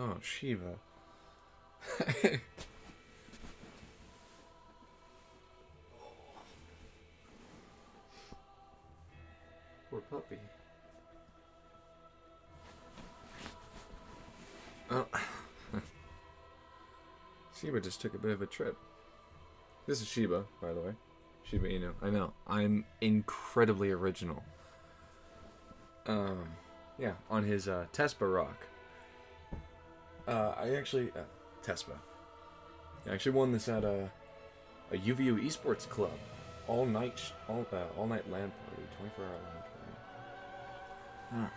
Oh, Shiva. Poor puppy. Oh. Shiba just took a bit of a trip. This is Shiba, by the way. Shiba Inu. I know. I'm incredibly original. Yeah, on his Tespa rock. I actually... Tespa. I actually won this at a UVU esports club. All night LAN party. 24-hour LAN party.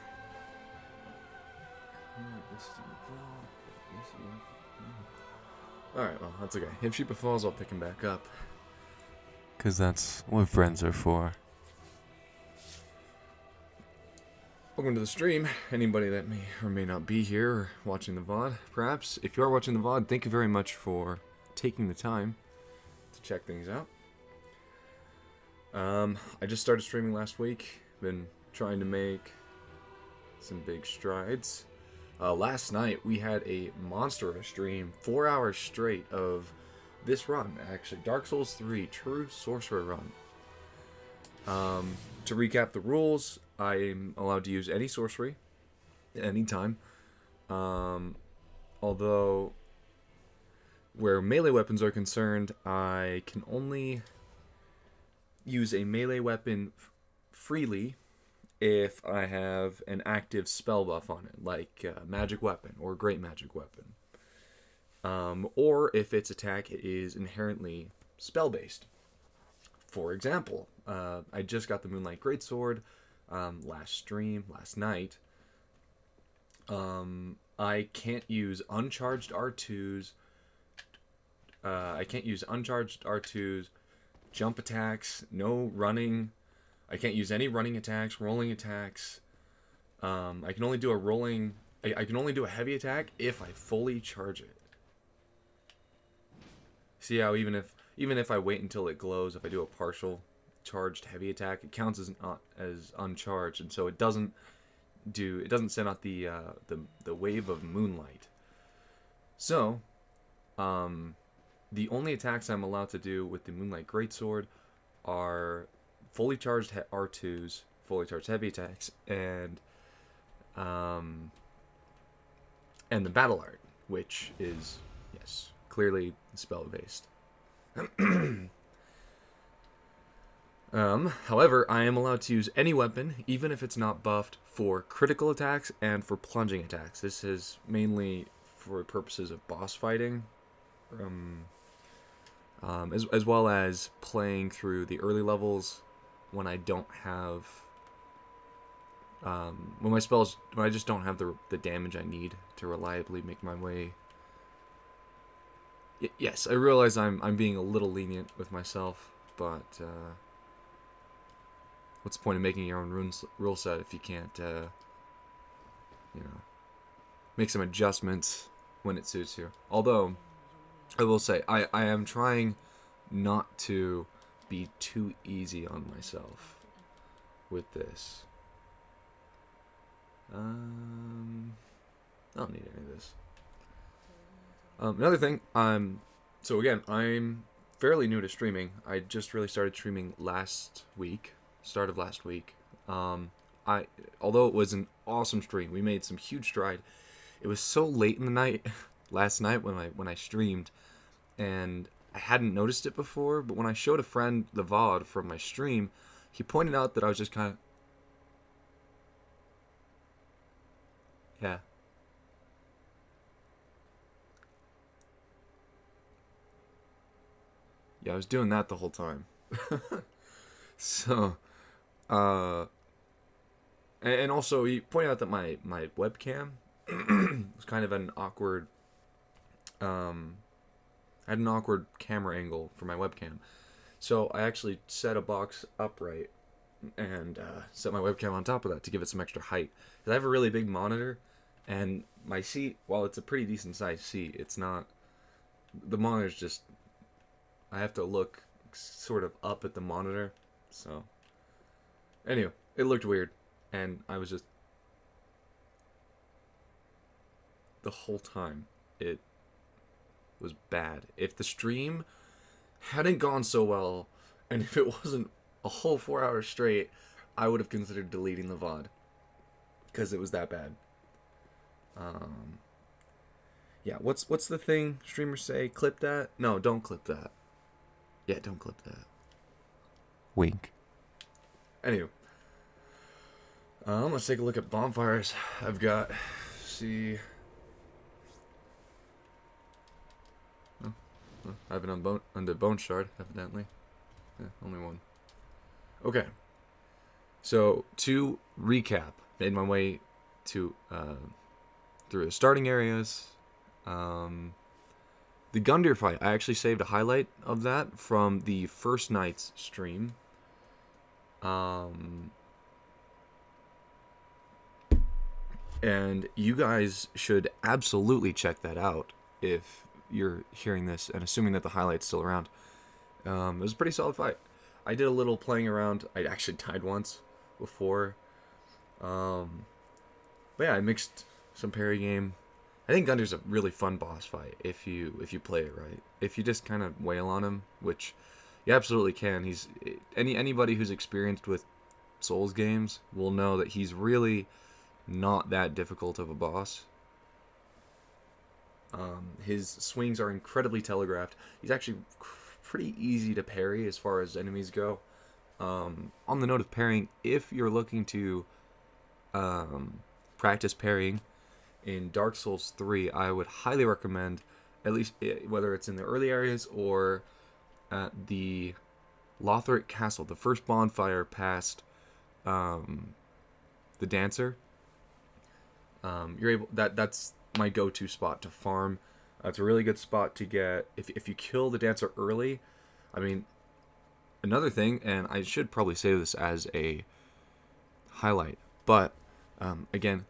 Alright, well, that's okay. If Sheepa falls, I'll pick him back up. Because that's what friends are for. Welcome to the stream. Anybody that may or may not be here or watching the VOD, perhaps. If you are watching the VOD, thank you very much for taking the time to check things out. I just started streaming last week. Been trying to make some big strides. Last night we had a monster of a stream, 4 hours straight of this run, actually. Dark Souls 3, True Sorcerer Run. To recap the rules, I'm allowed to use any sorcery at any time. Although, where melee weapons are concerned, I can only use a melee weapon freely if I have an active spell buff on it, like Magic Weapon or Great Magic Weapon. Or if its attack is inherently spell-based. For example, I just got the Moonlight Greatsword last night. I can't use uncharged R2s. Jump attacks, no running. I can't use any running attacks, rolling attacks. I can only do a rolling... I can only do a heavy attack if I fully charge it. See how even if I wait until it glows, if I do a partial charged heavy attack, it counts as uncharged, and so it doesn't send out the wave of moonlight. So, the only attacks I'm allowed to do with the Moonlight Greatsword are fully charged R2s, fully charged heavy attacks, and the battle art, which is, yes, clearly spell-based. However, I am allowed to use any weapon, even if it's not buffed, for critical attacks and for plunging attacks. This is mainly for purposes of boss fighting, as well as playing through the early levels when I don't have... when I just don't have the damage I need to reliably make my way. Yes, I realize I'm being a little lenient with myself, but what's the point of making your own rule set if you can't, make some adjustments when it suits you? Although, I will say, I am trying not to be too easy on myself with this. I don't need any of this. Another thing, so again, I'm fairly new to streaming. I just really started streaming start of last week. Although it was an awesome stream, we made some huge stride. It was so late in the night, last night when I streamed, and I hadn't noticed it before, but when I showed a friend the VOD from my stream, he pointed out that I was just kind of... Yeah. Yeah, I was doing that the whole time. So, and also he pointed out that my webcam was kind of an awkward, I had an awkward camera angle for my webcam. So I actually set a box upright and set my webcam on top of that to give it some extra height. Because I have a really big monitor, and my seat, while it's a pretty decent sized seat, it's not, the monitor's just, I have to look sort of up at the monitor, so anyway, it looked weird, and I was just, the whole time. It was bad. If the stream hadn't gone so well, and if it wasn't a whole 4 hours straight, I would have considered deleting the VOD. Because it was that bad. Yeah, what's the thing streamers say? Clip that? No, don't clip that. Yeah, don't clip that. Wink. Anywho. Let's take a look at bonfires. I've got, see... I have an under bone shard, evidently. Yeah, only one. Okay. So, to recap, made my way to through the starting areas. The Gundyr fight, I actually saved a highlight of that from the first night's stream. And you guys should absolutely check that out if you're hearing this and assuming that the highlight's still around. It was a pretty solid fight. I did a little playing around. I actually died once before. But yeah, I mixed some parry game. I think Gundyr's a really fun boss fight if you play it right. If you just kind of wail on him, which you absolutely can. He's anybody who's experienced with Souls games will know that he's really not that difficult of a boss. His swings are incredibly telegraphed. He's actually pretty easy to parry as far as enemies go. On the note of parrying, if you're looking to practice parrying in Dark Souls 3, I would highly recommend, at least whether it's in the early areas or at the Lothric Castle, the first bonfire past the Dancer. You're able that's my go-to spot to farm. It's a really good spot to get if you kill the Dancer early. I mean, another thing, and I should probably say this as a highlight, but again,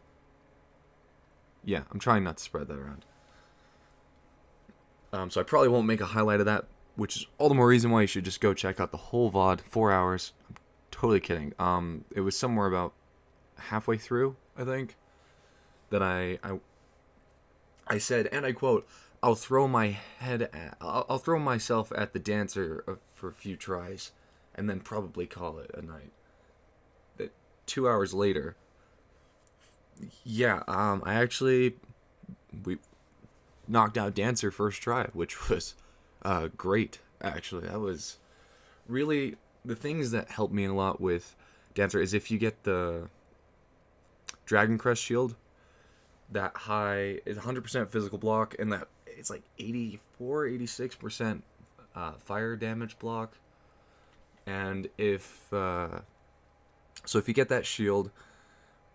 yeah, I'm trying not to spread that around. So I probably won't make a highlight of that, which is all the more reason why you should just go check out the whole VOD, 4 hours. I'm totally kidding. It was somewhere about halfway through, I think, that I said, and I quote, I'll throw myself at the Dancer for a few tries, and then probably call it a night. That 2 hours later, yeah, we knocked out Dancer first try, which was great, actually. That was really the things that helped me a lot with Dancer is if you get the Dragon Crest shield, that high is 100% physical block, and that it's like 86% fire damage block. And if you get that shield,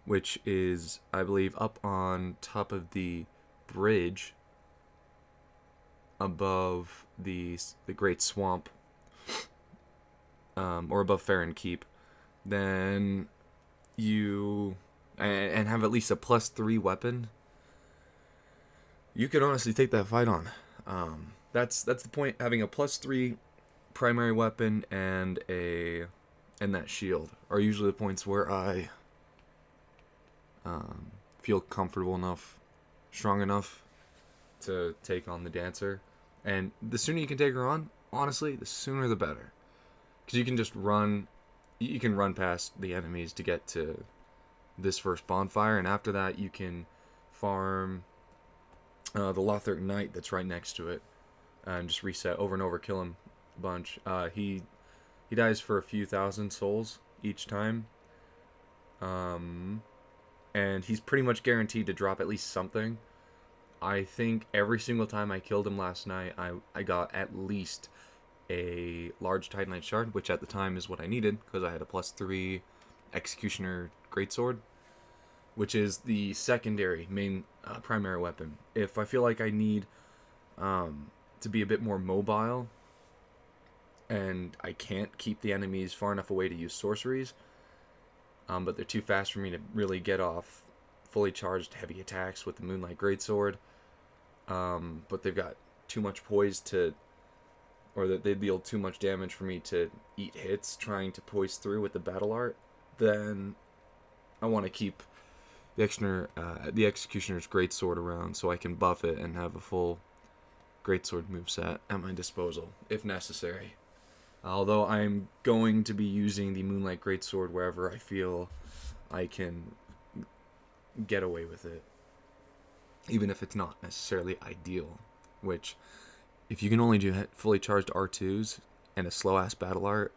which is, I believe, up on top of the bridge above the Great Swamp, or above Farron Keep, then you and have at least a +3 weapon, you could honestly take that fight on. That's the point. Having a +3 primary weapon and that shield are usually the points where I feel comfortable enough, strong enough to take on the Dancer. And the sooner you can take her on, honestly, the sooner the better. Because you can just run past the enemies to get to this first bonfire, and after that you can farm the Lothric Knight that's right next to it, and just reset over and over, kill him a bunch. He dies for a few thousand souls each time, and he's pretty much guaranteed to drop at least something. I think every single time I killed him last night, I got at least a large Titanite shard, which at the time is what I needed, because I had a +3 Executioner Greatsword, which is the secondary main primary weapon. If I feel like I need to be a bit more mobile, and I can't keep the enemies far enough away to use sorceries, but they're too fast for me to really get off fully charged heavy attacks with the Moonlight Greatsword, but they've got too much poise or that they deal too much damage for me to eat hits trying to poise through with the battle art, then I want to keep the Executioner's Greatsword around, so I can buff it and have a full Greatsword moveset at my disposal, if necessary. Although I'm going to be using the Moonlight Greatsword wherever I feel I can get away with it, even if it's not necessarily ideal. Which, if you can only do fully charged R2s and a slow-ass battle art,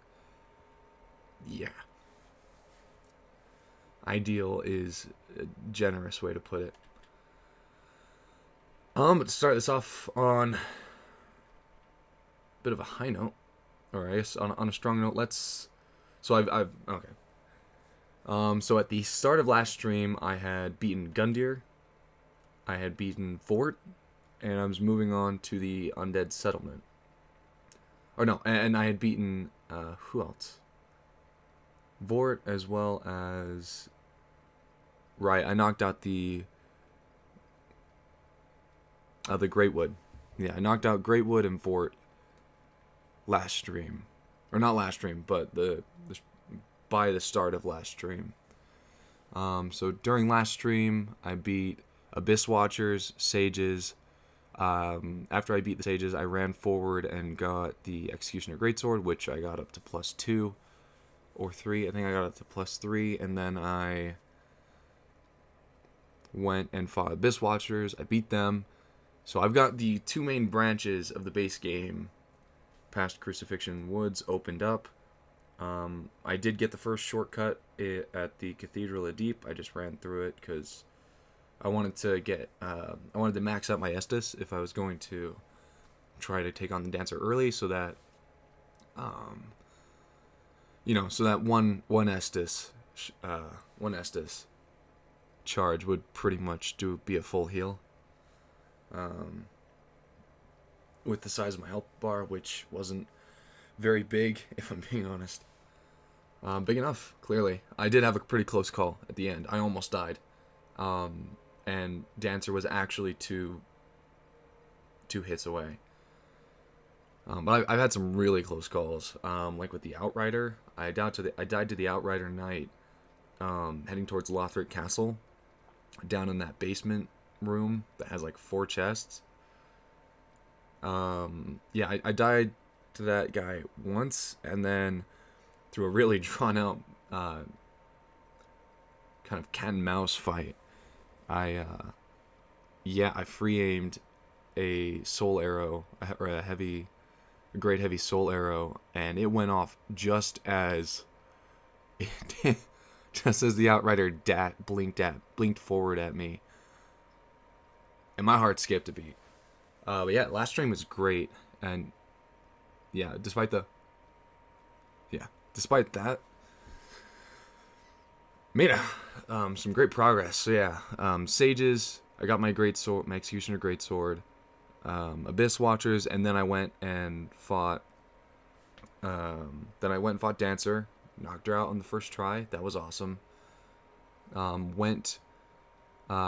yeah. Ideal is a generous way to put it. But to start this off on a bit of a high note, or I guess on a strong note, okay. So at the start of last stream, I had beaten Gundyr, I had beaten Fort, and I was moving on to the Undead Settlement. Or no, and I had beaten, who else? Vort, as well as... Right, I knocked out the Greatwood. Yeah, I knocked out Greatwood and Fort last stream. Or not last stream, but by the start of last stream. So during last stream, I beat Abyss Watchers, Sages. After I beat the Sages, I ran forward and got the Executioner Greatsword, which I got up to +2 or 3. I think I got up to +3, and then I went and fought Abyss Watchers. I beat them. So I've got the two main branches of the base game past Crucifixion Woods opened up. I did get the first shortcut at the Cathedral of Deep. I just ran through it because I wanted to max out my Estus if I was going to try to take on the Dancer early, so that so that one Estus charge would pretty much be a full heal. With the size of my health bar, which wasn't very big, if I'm being honest. Big enough, clearly. I did have a pretty close call at the end. I almost died. And Dancer was actually two hits away. But I've had some really close calls. Like with the Outrider, I died to the Outrider Knight, heading towards Lothric Castle, down in that basement room that has like 4 chests. I died to that guy once, and then through a really drawn out kind of cat and mouse fight, I free aimed a soul arrow, or a great heavy soul arrow, and it went off just as the Outrider blinked forward at me, and my heart skipped a beat. But yeah, last stream was great, and yeah, despite that, made some great progress. So yeah, Sages, I got my Executioner Greatsword, Abyss Watchers, and then I went and fought Dancer, knocked her out on the first try. That was awesome. I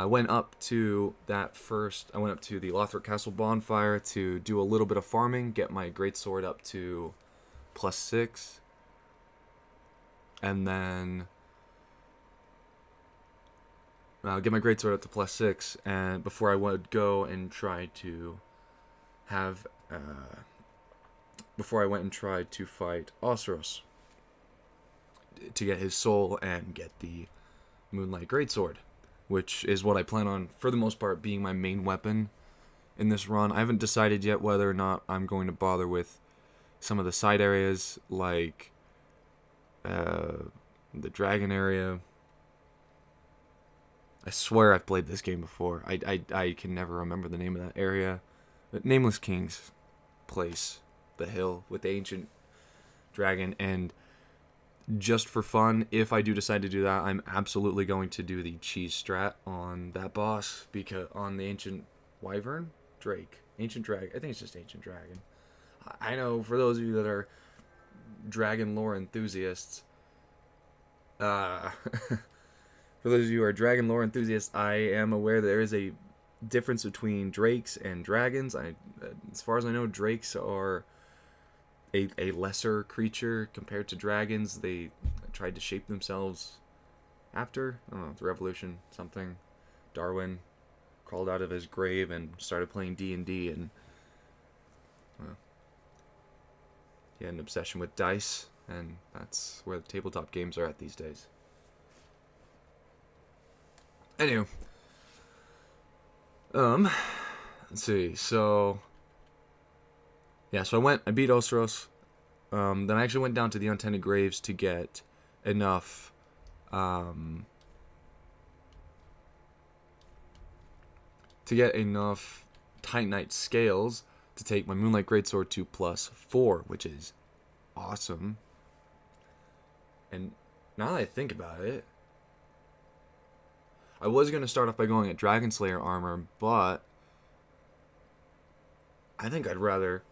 went up to the Lothric Castle bonfire to do a little bit of farming, get my Greatsword up to +6, and then get my Greatsword up to +6, and before I would go and try to fight Osros to get his soul and get the Moonlight Greatsword, which is what I plan on, for the most part, being my main weapon in this run. I haven't decided yet whether or not I'm going to bother with some of the side areas, like the dragon area. I swear I've played this game before. I can never remember the name of that area. But Nameless King's place, the hill with the ancient dragon, and just for fun, if I do decide to do that, I'm absolutely going to do the cheese strat on that boss, because on the ancient wyvern drake, ancient dragon. I think it's just ancient dragon. I know, for those of you that are dragon lore enthusiasts, for those of you who are dragon lore enthusiasts, I am aware that there is a difference between drakes and dragons. As far as I know, drakes are a lesser creature compared to dragons. They tried to shape themselves after, I don't know, the revolution, something, Darwin crawled out of his grave and started playing D&D, and well, he had an obsession with dice, and that's where the tabletop games are at these days. Anyway, let's see. So yeah, so I beat Osros. Then I actually went down to the Untended Graves to get enough Titanite scales to take my Moonlight Greatsword to +4, which is awesome. And now that I think about it, I was going to start off by going at Dragon Slayer armor, but I think I'd rather...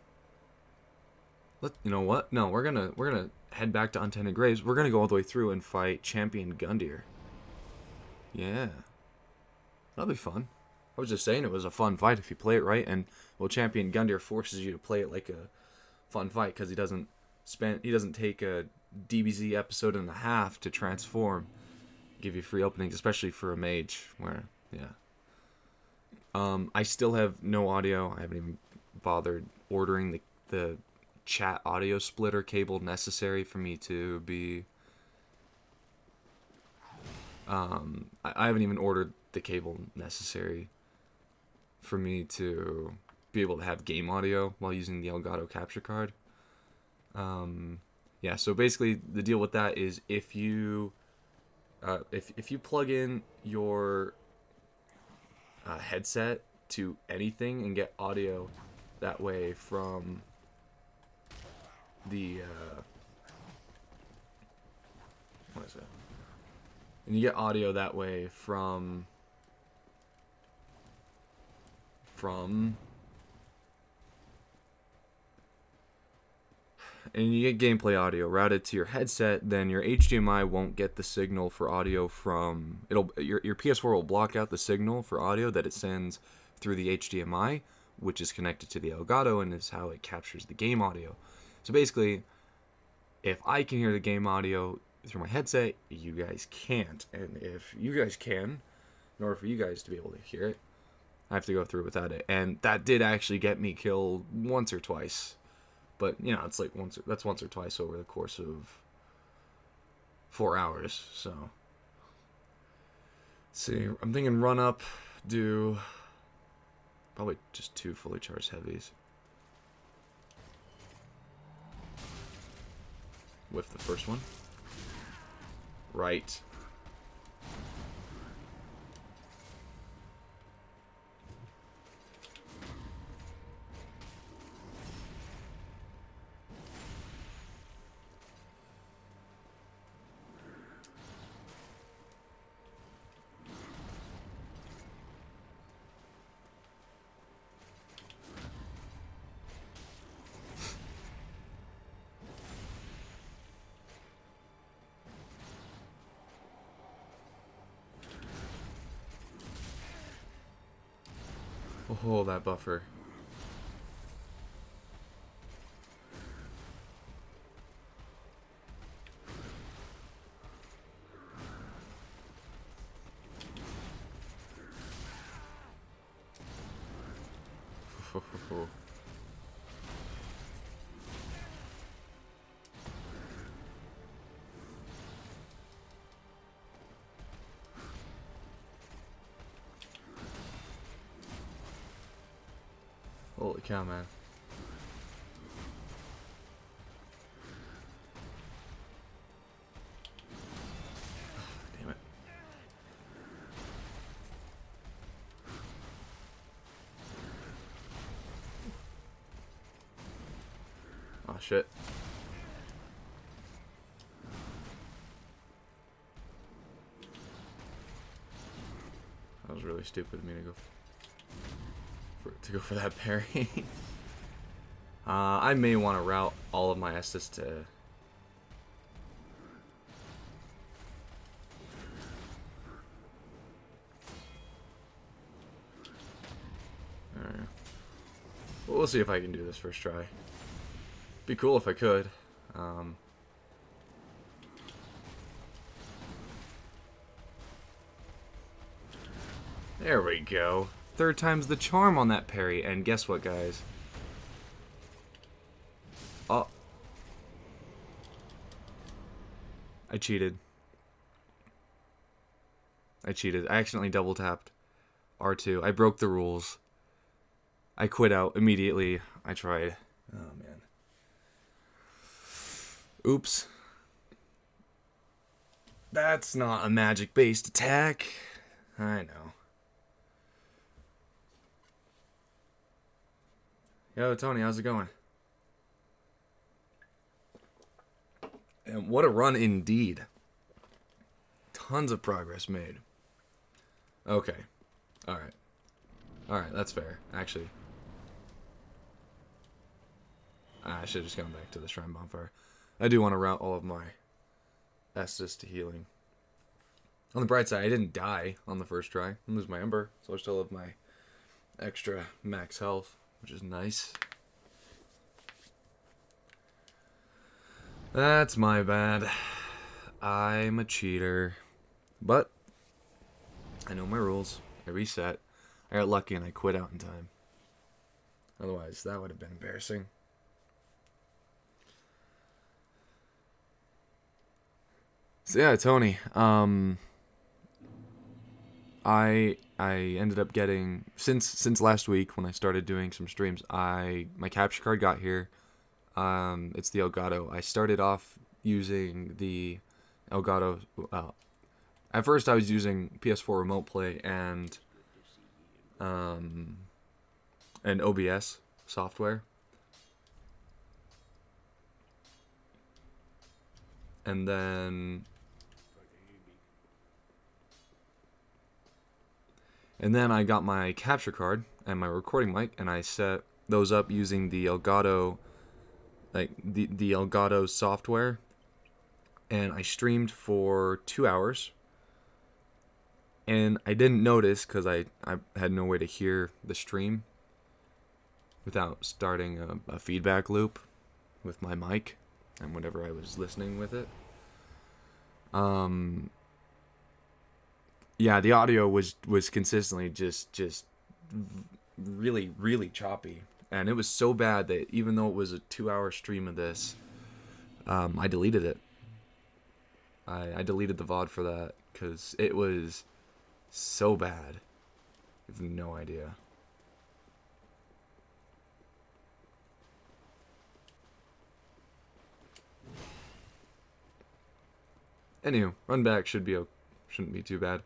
You know what? No, we're gonna head back to Untended Graves. We're gonna go all the way through and fight Champion Gundyr. Yeah. That'll be fun. I was just saying it was a fun fight if you play it right, and well, Champion Gundyr forces you to play it like a fun fight because he doesn't take a DBZ episode and a half to transform, give you free openings, especially for a mage. Where I still have no audio. I haven't even bothered ordering the chat audio splitter cable necessary for me to be. I haven't even ordered the cable necessary for me to be able to have game audio while using the Elgato capture card. Yeah, so basically the deal with that is if you plug in your headset to anything and get audio that way from the what is it? And you get audio that way from and you get gameplay audio routed to your headset, then your HDMI won't get the signal for audio from your PS4 will block out the signal for audio that it sends through the HDMI, which is connected to the Elgato and is how it captures the game audio. So basically, if I can hear the game audio through my headset, you guys can't. And if you guys can, in order for you guys to be able to hear it, I have to go through without it. And that did actually get me killed once or twice. But, you know, it's like once or twice over the course of 4 hours. So, let's see, I'm thinking run up, do probably just 2 fully charged heavies. Whiff the first one. Right. Oh, that buffer. Holy cow, man. Damn it. Oh, shit. That was really stupid of me to go for that parry. I may want to route all of my Estus to... Alright. Well, we'll see if I can do this first try. Be cool if I could. There we go. Third time's the charm on that parry. And guess what, guys? Oh. I cheated. I accidentally double tapped R2. I broke the rules. I quit out immediately. I tried. Oh, man. Oops. That's not a magic-based attack. I know. Yo, Tony, how's it going? And what a run indeed. Tons of progress made. Okay. Alright. Alright, that's fair. Actually. I should have just gone back to the Shrine Bonfire. I do want to route all of my Estus to healing. On the bright side, I didn't die on the first try. I lose my Ember, so I still have my extra max health, which is nice. That's my bad. I'm a cheater. But I know my rules. I reset. I got lucky and I quit out in time. Otherwise, that would have been embarrassing. So yeah, Tony. I ended up getting since last week when I started doing some streams. My capture card got here. It's the Elgato. I started off using the Elgato. At first, I was using PS4 Remote Play and OBS software, and then I got my capture card and my recording mic, and I set those up using the Elgato, like the Elgato software, and I streamed for 2 hours. And I didn't notice because I had no way to hear the stream without starting a feedback loop with my mic and whenever I was listening with it. Yeah, the audio was consistently just really, really choppy. And it was so bad that even though it was a 2-hour stream of this, I deleted it. I deleted the VOD for that because it was so bad. You have no idea. Anywho, run back shouldn't be too bad.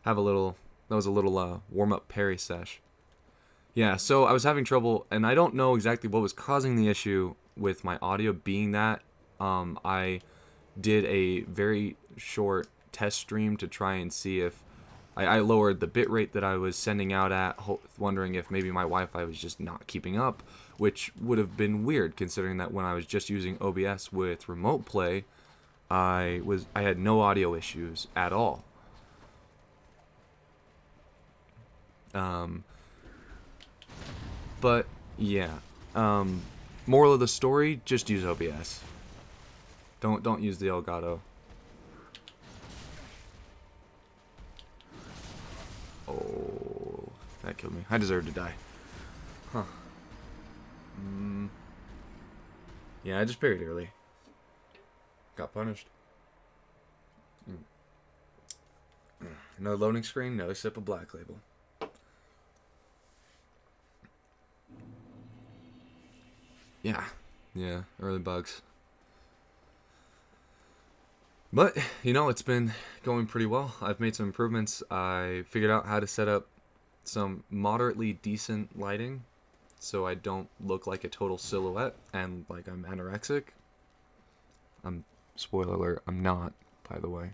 That was a little warm-up parry sesh. Yeah, so I was having trouble, and I don't know exactly what was causing the issue with my audio being that. I did a very short test stream to try and see if I lowered the bitrate that I was sending out at, wondering if maybe my Wi-Fi was just not keeping up, which would have been weird considering that when I was just using OBS with Remote Play, I had no audio issues at all. But yeah, moral of the story: just use OBS. Don't use the Elgato. Oh, that killed me. I deserve to die. Huh. Yeah, I just parried early. Got punished. No loading screen, no sip of Black Label. Yeah, early bugs. But, it's been going pretty well. I've made some improvements. I figured out how to set up some moderately decent lighting so I don't look like a total silhouette and like I'm anorexic. Spoiler alert, I'm not, by the way.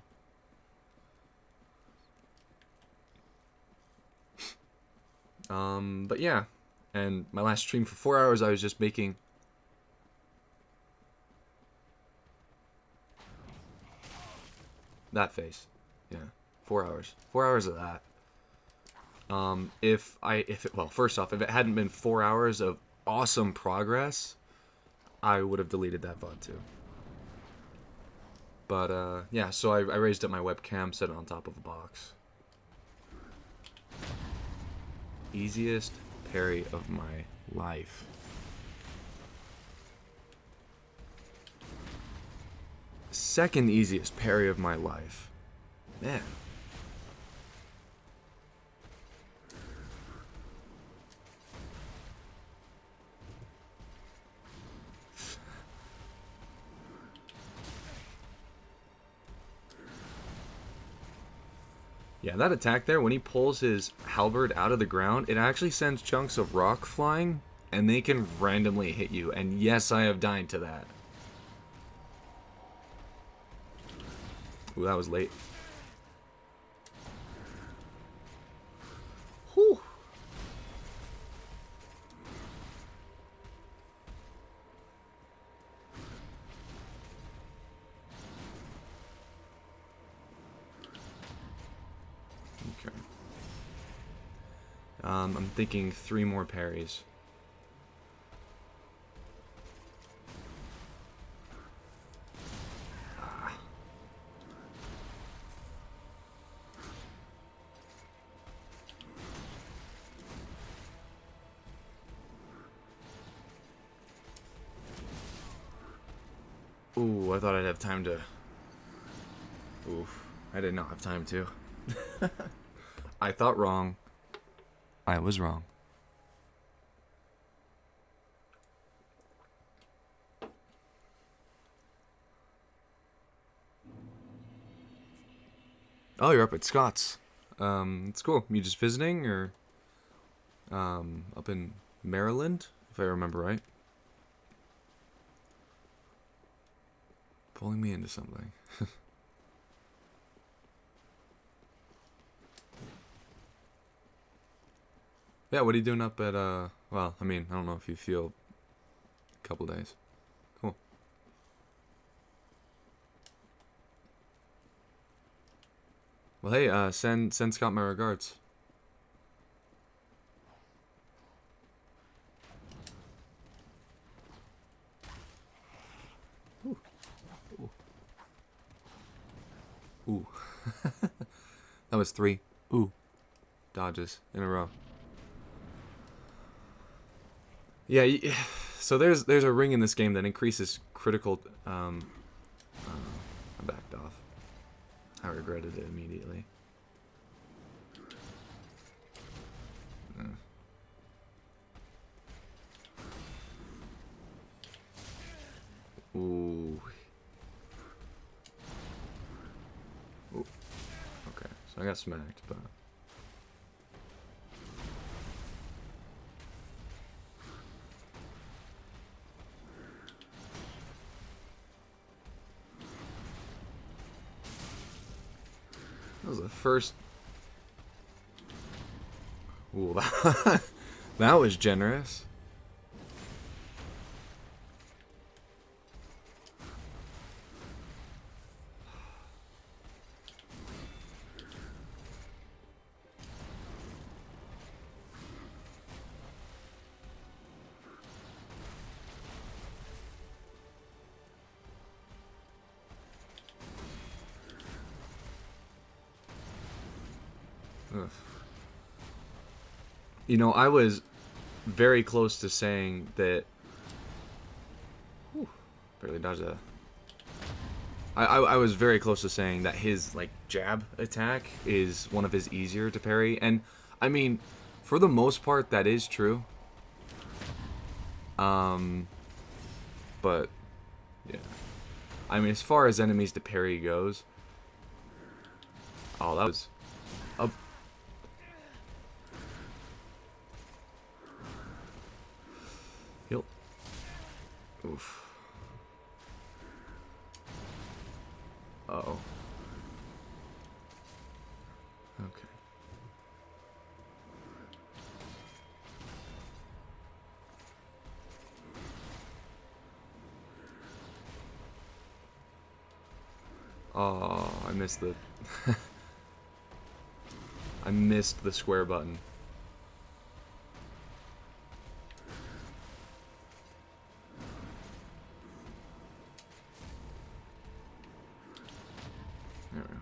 But yeah. And my last stream for 4 hours, I was just making... that face. Yeah. 4 hours. 4 hours of that. Well, first off, if it hadn't been 4 hours of awesome progress, I would have deleted that VOD too. But, yeah, so I raised up my webcam, set it on top of a box. Easiest parry of my life. Second easiest parry of my life. Man. Yeah, that attack there, when he pulls his halberd out of the ground, it actually sends chunks of rock flying, and they can randomly hit you. And yes, I have died to that. Ooh, that was late. Whew. Okay. I'm thinking 3 more parries. Ooh, I thought I'd have time to... Oof, I did not have time to. I thought wrong. I was wrong. Oh, you're up at Scott's. It's cool. You just visiting, or up in Maryland, if I remember right? Pulling me into something. Yeah, what are you doing up at, well, I mean, I don't know if you feel a couple days. Cool. Well, hey, send Scott my regards. Ooh. Ooh. Ooh. That was 3 dodges in a row. Yeah, so there's a ring in this game that increases critical. I backed off. I regretted it immediately. Ooh. Ooh. Okay, so I got smacked, but. That was the first. Ooh, that was generous. Ugh. You know, I was very close to saying that. Whew, barely dodged that. I was very close to saying that his like jab attack is one of his easier to parry, and I mean, for the most part, that is true. But yeah, I mean, as far as enemies to parry goes, oh, that was a. He'll. Oof. Uh-oh. Okay. Oh, I missed the... I missed the square button. There we go.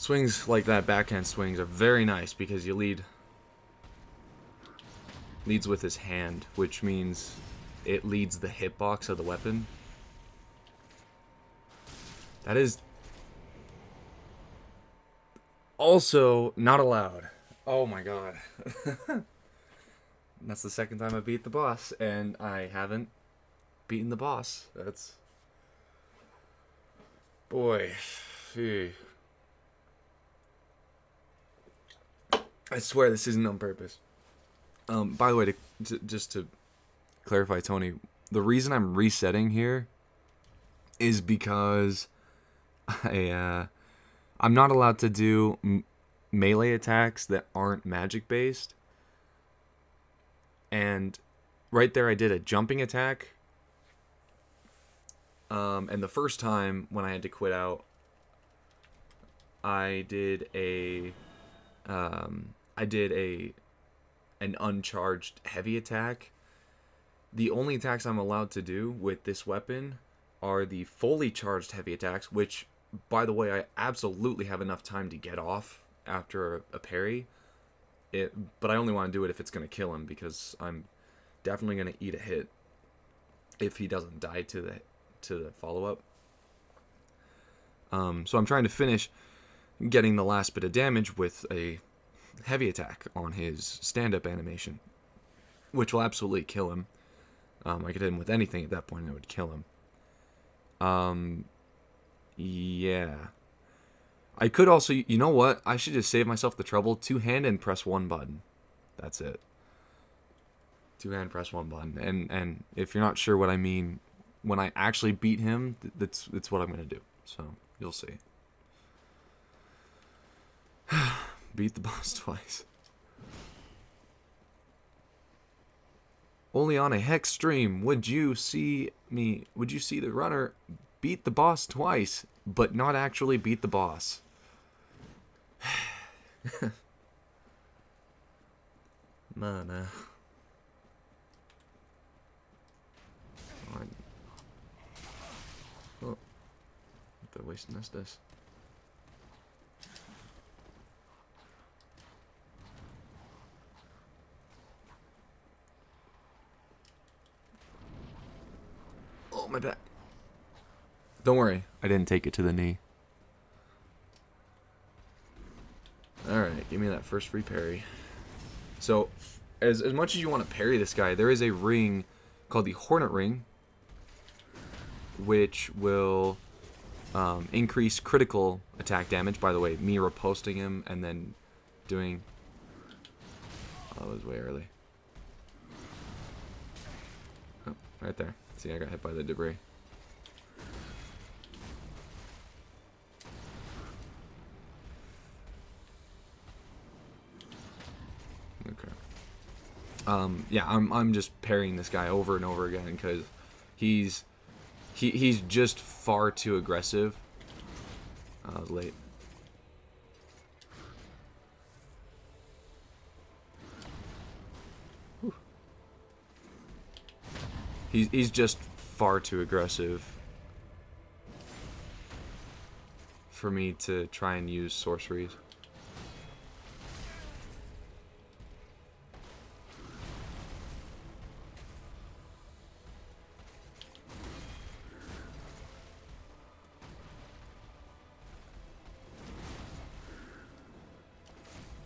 Swings like that, backhand swings, are very nice because you leads with his hand, which means it leads the hitbox of the weapon. That is also not allowed. Oh my god. That's the second time I beat the boss, and I haven't beaten the boss. That's... Boy. Phew. I swear this isn't on purpose. By the way, just to clarify, Tony, the reason I'm resetting here is because I'm not allowed to do melee attacks that aren't magic based. And right there I did a jumping attack. And the first time when I had to quit out, I did an uncharged heavy attack. The only attacks I'm allowed to do with this weapon are the fully charged heavy attacks, which, by the way, I absolutely have enough time to get off after a parry. But I only want to do it if it's going to kill him, because I'm definitely going to eat a hit if he doesn't die to the follow-up. So I'm trying to finish getting the last bit of damage with a heavy attack on his stand-up animation, which will absolutely kill him. I could hit him with anything at that point and it would kill him. Yeah. I could also, you know what? I should just save myself the trouble. Two-hand and press one button. That's it. Two-hand, press one button. And if you're not sure what I mean, when I actually beat him, that's what I'm going to do. So, you'll see. Beat the boss twice. Only on a Hex stream would you see the runner beat the boss twice, but not actually beat the boss. Mana. Oh, what the wasting this? Oh, my back. Don't worry, I didn't take it to the knee. Alright, give me that first free parry. So, as much as you want to parry this guy, there is a ring called the Hornet Ring, which will increase critical attack damage. By the way, me riposting him and then doing... Oh, that was way early. Oh, right there. See, I got hit by the debris. Okay. Yeah, I'm just parrying this guy over and over again because he's just far too aggressive. I was late. Whew. He's just far too aggressive for me to try and use sorceries.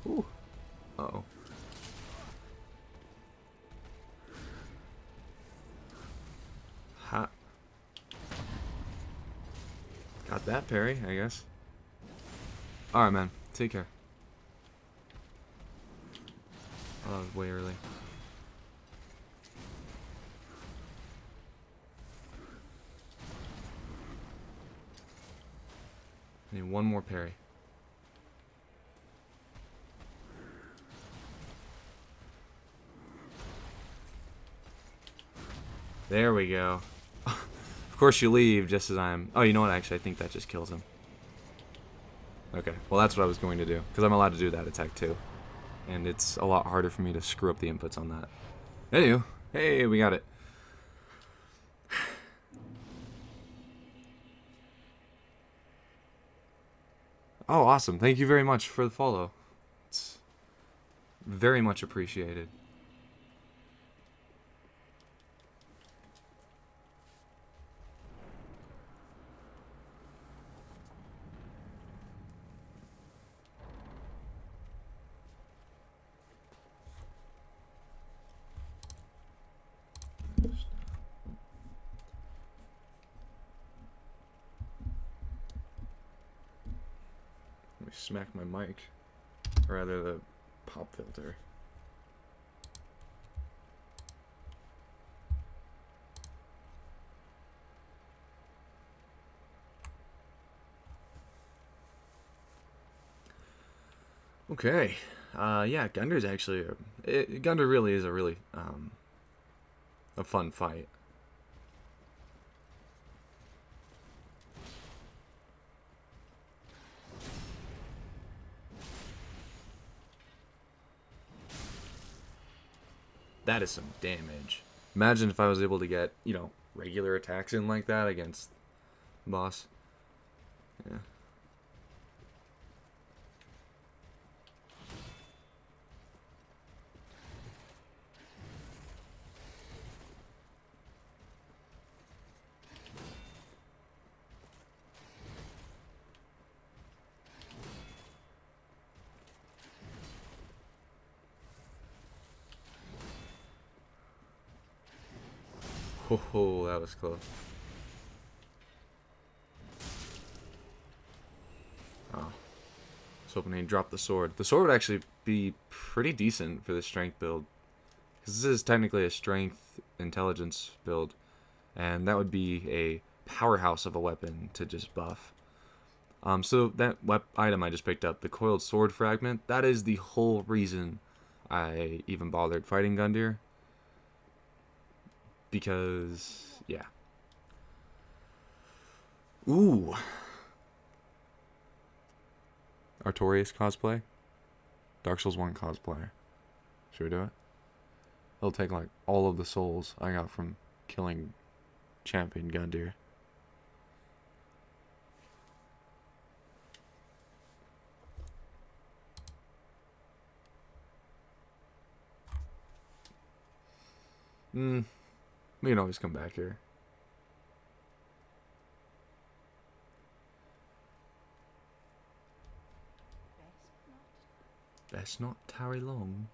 Ooh. Uh-oh. Ha. Got that parry, I guess. Alright, man. Take care. Oh, that was way early. I need one more parry. There we go. Of course you leave just as I'm... Oh, you know what? Actually, I think that just kills him. Okay. Well, that's what I was going to do. Because I'm allowed to do that attack, too. And it's a lot harder for me to screw up the inputs on that. Anywho. Hey, we got it. Oh, awesome. Thank you very much for the follow. It's very much appreciated. Let me smack my mic. Or rather, the pop filter. Okay. Yeah, Gunder's actually... Gunder really is a fun fight. That is some damage. Imagine if I was able to get, you know, regular attacks in like that against the boss. Yeah. Oh, that was close. Oh. I was hoping he'd drop the sword. The sword would actually be pretty decent for the strength build. Because this is technically a strength intelligence build. And that would be a powerhouse of a weapon to just buff. So that item I just picked up, the coiled sword fragment, that is the whole reason I even bothered fighting Gundyr. Because, yeah. Ooh. Artorias cosplay? Dark Souls 1 cosplay. Should we do it? He'll take like all of the souls I got from killing Champion Gundyr. We can always come back here. Best not tarry long.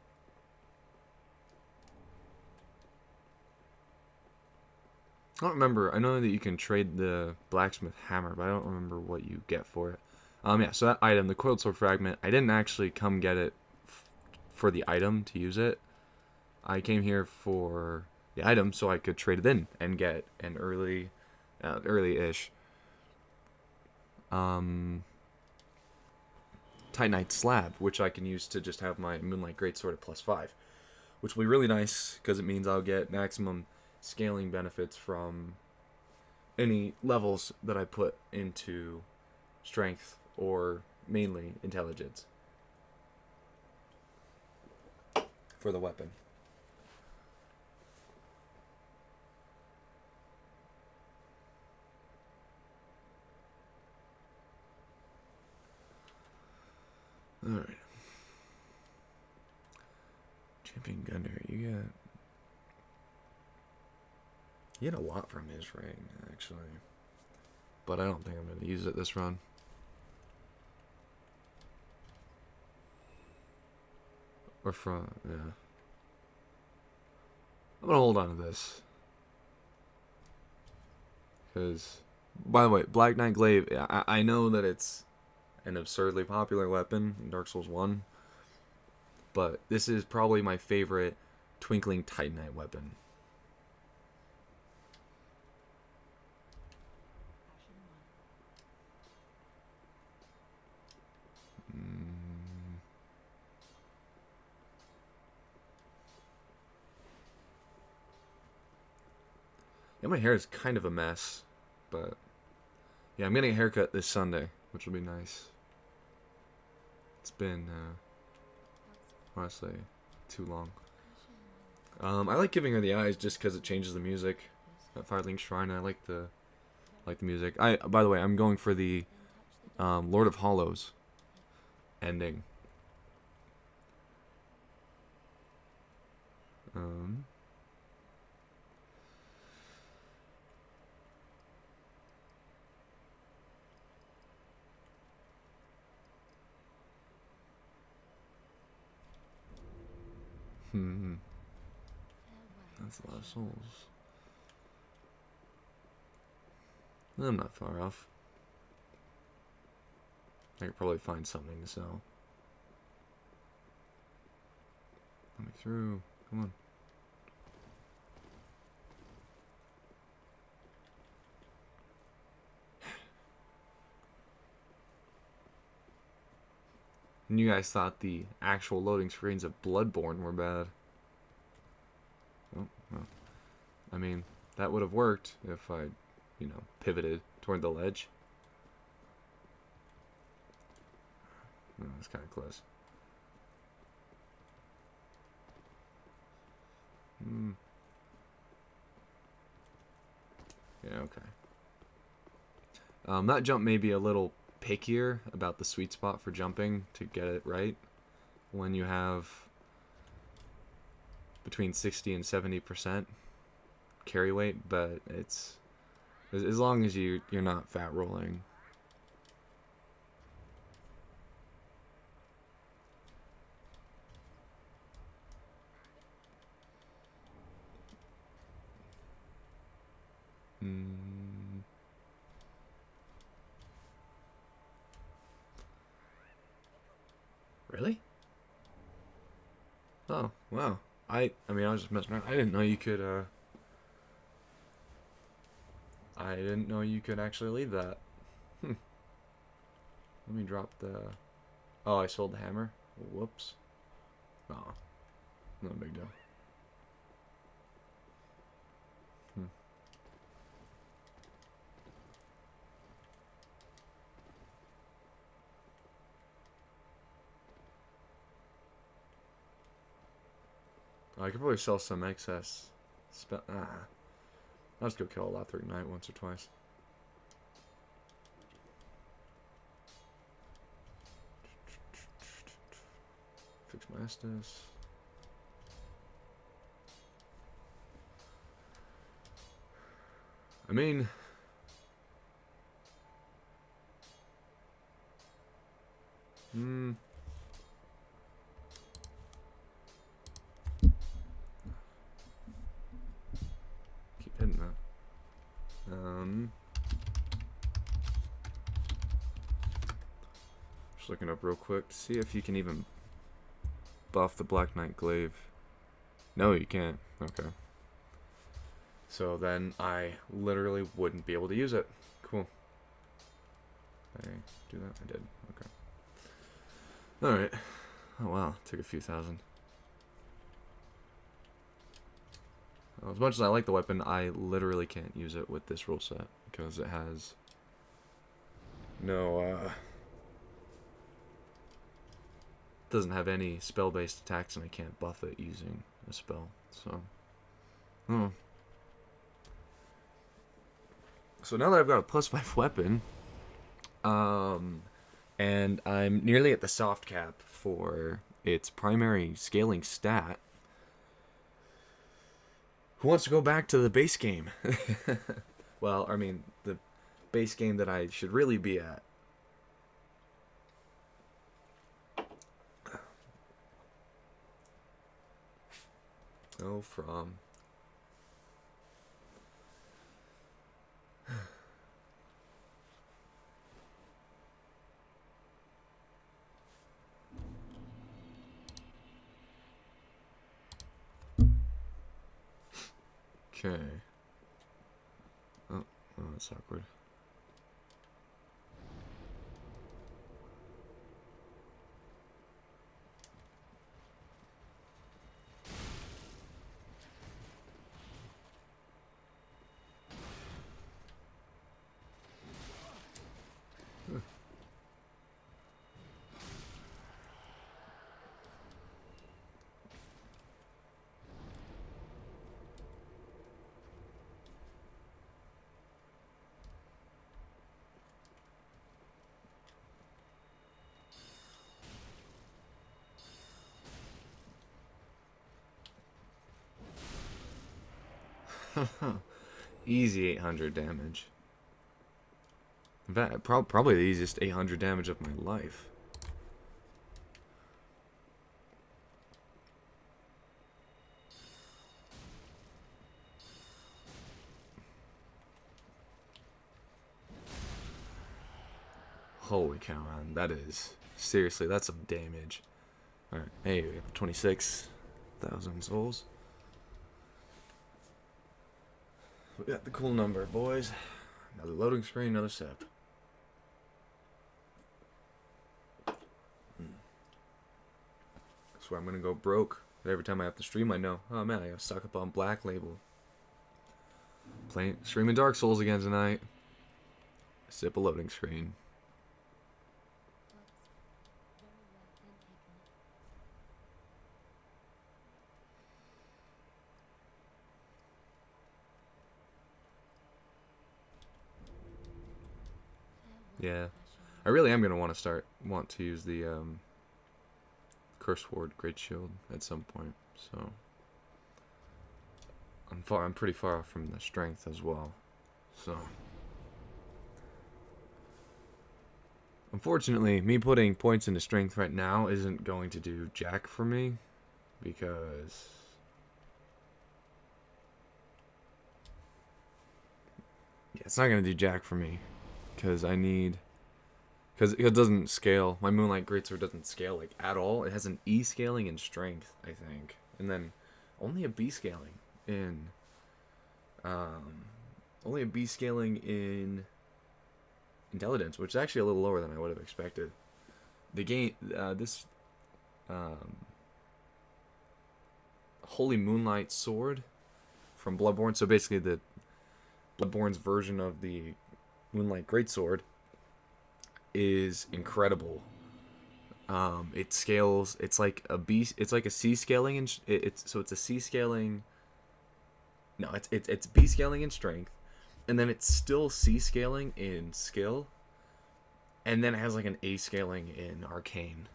I don't remember. I know that you can trade the blacksmith hammer, but I don't remember what you get for it. Yeah, so that item, the coiled sword fragment, I didn't actually come get it for the item to use it. I came here for the item so I could trade it in and get an early-ish Titanite slab, which I can use to just have my Moonlight Greatsword at +5, which will be really nice because it means I'll get maximum scaling benefits from any levels that I put into strength or mainly intelligence for the weapon. Alright. Champion Gundyr, you get a lot from his ring, actually. But I don't think I'm going to use it this run. Or from, yeah. I'm going to hold on to this. Because, by the way, Black Knight Glaive, I know that it's an absurdly popular weapon in Dark Souls 1. But this is probably my favorite Twinkling Titanite weapon. Yeah, my hair is kind of a mess, but yeah, I'm getting a haircut this Sunday, which will be nice. It's been honestly too long. I like giving her the eyes just because it changes the music at Firelink Shrine. I like the music. By the way, I'm going for the Lord of Hollows ending. Um. That's a lot of souls. I'm not far off. I could probably find something to sell. Let me through. Come on. And you guys thought the actual loading screens of Bloodborne were bad. Oh, well. I mean, that would have worked if I, you know, pivoted toward the ledge. Oh, that's kind of close. Yeah, okay. That jump may be a little pickier about the sweet spot for jumping to get it right. When you have between 60 and 70% carry weight, but it's as long as you're not fat rolling. Really? Oh, wow. I mean, I was just messing around. I didn't know you could, I didn't know you could actually leave that. Let me drop the... Oh, I sold the hammer? Whoops. Oh, no big deal. I could probably sell some excess. I'll just go kill a Lothric Knight once or twice. Fix my Estus. I mean... Keep hitting that. Just looking up real quick to see if you can even buff the Black Knight Glaive. No, you can't. Okay. So then I literally wouldn't be able to use it. Cool. Did I do that? I did. Okay. Alright. Oh wow, took a few thousand. Well, as much as I like the weapon, I literally can't use it with this rule set because it has no doesn't have any spell-based attacks, and I can't buff it using a spell. So, So now that I've got a +5 weapon, and I'm nearly at the soft cap for its primary scaling stat. Who wants to go back to the base game? Well, I mean, the base game that I should really be at. Oh, from... Okay. Oh, that's awkward. Easy 800 damage. In fact, probably the easiest 800 damage of my life. Holy cow, man. That is... Seriously, that's some damage. Alright, hey, we have 26,000 souls. We got the cool number, boys. Another loading screen, another sep. That's where I'm gonna go broke. Every time I have to stream, I know, oh man, I gotta stock up on Black Label. Streaming Dark Souls again tonight. Sip a loading screen. Yeah, I really am gonna want to use the Curse Ward Great Shield at some point. So I'm pretty far off from the strength as well. So unfortunately, me putting points into strength right now isn't going to do jack for me because it's not gonna do jack for me. Because it doesn't scale. My Moonlight Greatsword doesn't scale like at all. It has an E scaling in strength, I think, and then only a B scaling in intelligence, which is actually a little lower than I would have expected. The game, this Holy Moonlight Sword from Bloodborne. So basically, the Bloodborne's version of the Moonlight Greatsword is incredible. It scales. It's like a B. It's like a C scaling, and it's a C scaling. No, it's B scaling in strength, and then it's still C scaling in skill, and then it has like an A scaling in arcane,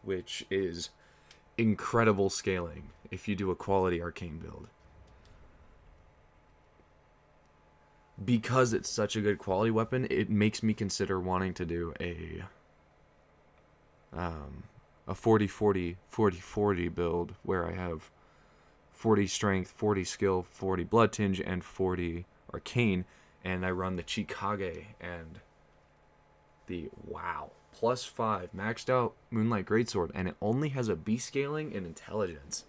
which is incredible scaling if you do a quality arcane build. Because it's such a good quality weapon, it makes me consider wanting to do a 40-40-40-40 build where I have 40 strength, 40 skill, 40 blood tinge, and 40 arcane, and I run the Chikage and the +5 maxed out Moonlight Greatsword, and it only has a B scaling in intelligence.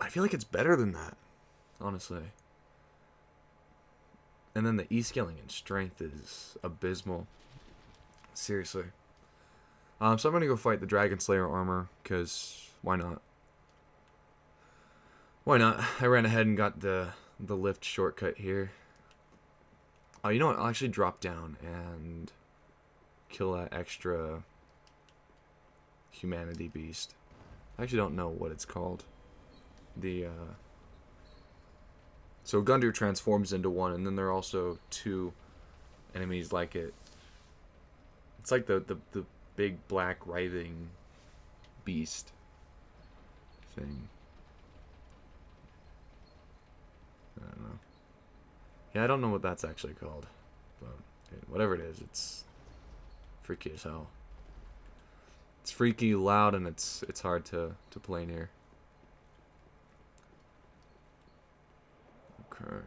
I feel like it's better than that, honestly. And then the E scaling in strength is abysmal. Seriously. So I'm gonna go fight the Dragon Slayer armor, because why not? Why not? I ran ahead and got the lift shortcut here. Oh, you know what? I'll actually drop down and kill that extra humanity beast. I actually don't know what it's called. So Gundyr transforms into one, and then there are also two enemies like it. It's like the big black writhing beast thing. I don't know. Yeah, I don't know what that's actually called, but whatever it is, it's freaky as hell. It's freaky, loud, and it's hard to play near. Okay.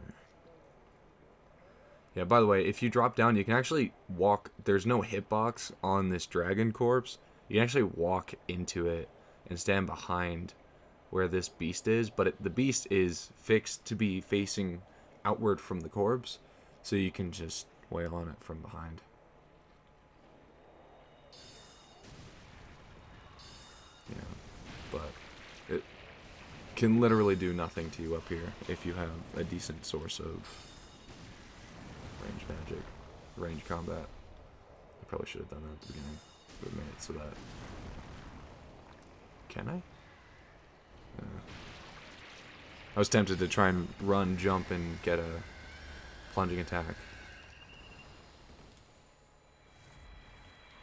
Yeah, by the way, if you drop down, you can actually walk. There's no hitbox on this dragon corpse. You can actually walk into it and stand behind where this beast is, but the beast is fixed to be facing outward from the corpse, so you can just wail on it from behind. Yeah, but it can literally do nothing to you up here if you have a decent source of range magic, range combat. I probably should have done that at the beginning. Would have made it so that... Can I? I was tempted to try and run, jump, and get a plunging attack.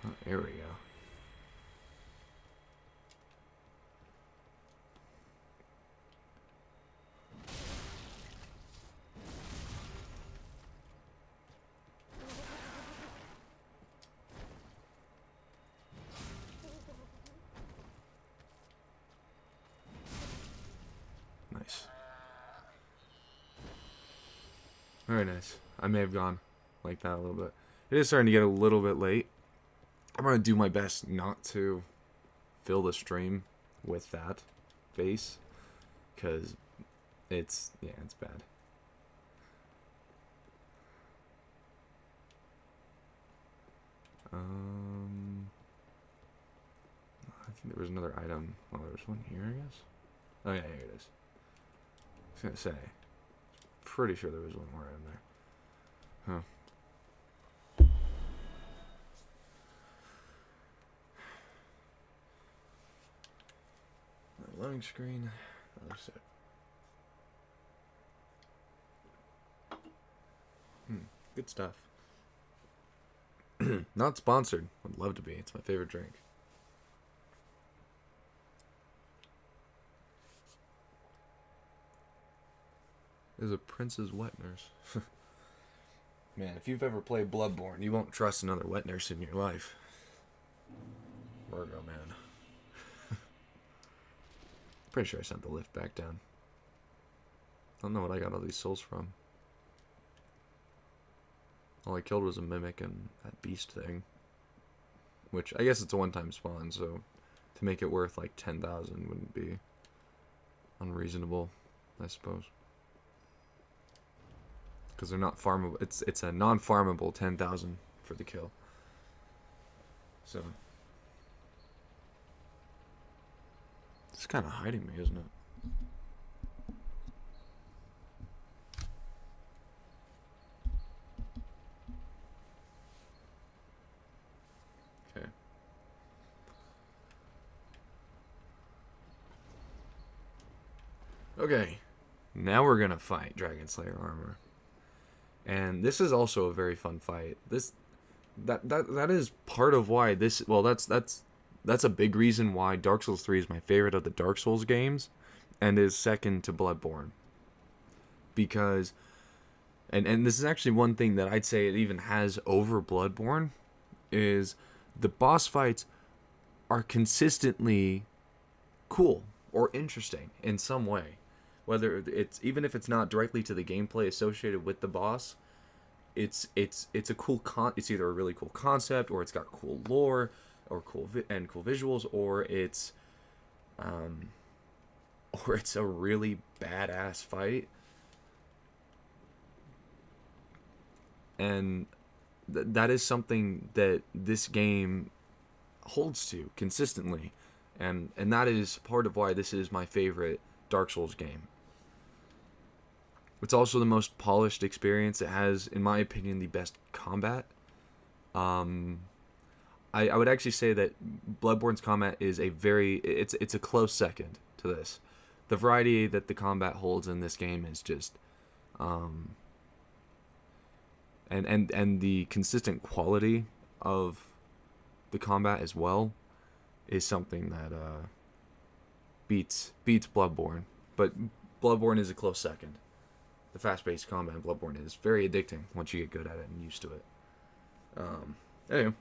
Oh, there we go. Very nice. I may have gone like that a little bit. It is starting to get a little bit late. I'm going to do my best not to fill the stream with that face. Because it's bad. I think there was another item. Oh, there's one here, I guess. Oh yeah, here it is. I was gonna say, pretty sure there was one more item there. Huh. Loading screen. Other set. Good stuff. Not sponsored. Would love to be. It's my favorite drink. There's a Prince's wet nurse. Man, if you've ever played Bloodborne, you won't trust another wet nurse in your life. Virgo, man. Pretty sure I sent the lift back down. I don't know what I got all these souls from. All I killed was a mimic and that beast thing. Which, I guess it's a one-time spawn, so to make it worth like 10,000 wouldn't be unreasonable, I suppose. Because they're not farmable. It's a non-farmable 10,000 for the kill. So it's kind of hiding me, isn't it? Okay. Okay. Now we're gonna fight Dragon Slayer armor. And this is also a very fun fight. That is part of why this. Well, that's a big reason why Dark Souls 3 is my favorite of the Dark Souls games, and is second to Bloodborne. Because, and this is actually one thing that I'd say it even has over Bloodborne, is the boss fights are consistently cool or interesting in some way. Whether it's, even if it's not directly to the gameplay associated with the boss, it's a cool it's either a really cool concept, or it's got cool lore, or cool visuals, or it's a really badass fight. And that is something that this game holds to consistently, and that is part of why this is my favorite Dark Souls game. It's also the most polished experience. It has, in my opinion, the best combat. I would actually say that Bloodborne's combat is it's a close second to this. The variety that the combat holds in this game is just, and the consistent quality of the combat as well is something that beats Bloodborne. But Bloodborne is a close second. The fast-paced combat in Bloodborne is very addicting once you get good at it and used to it. Anyway.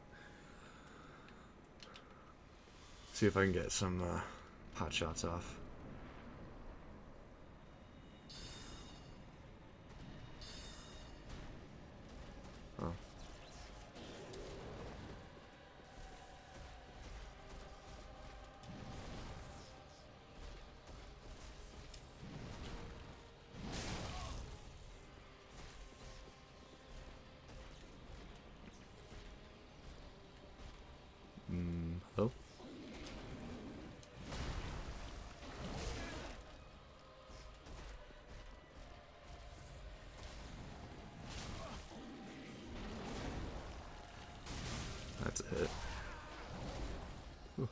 See if I can get some hot shots off. Oh. Hello? That's it. Ooh.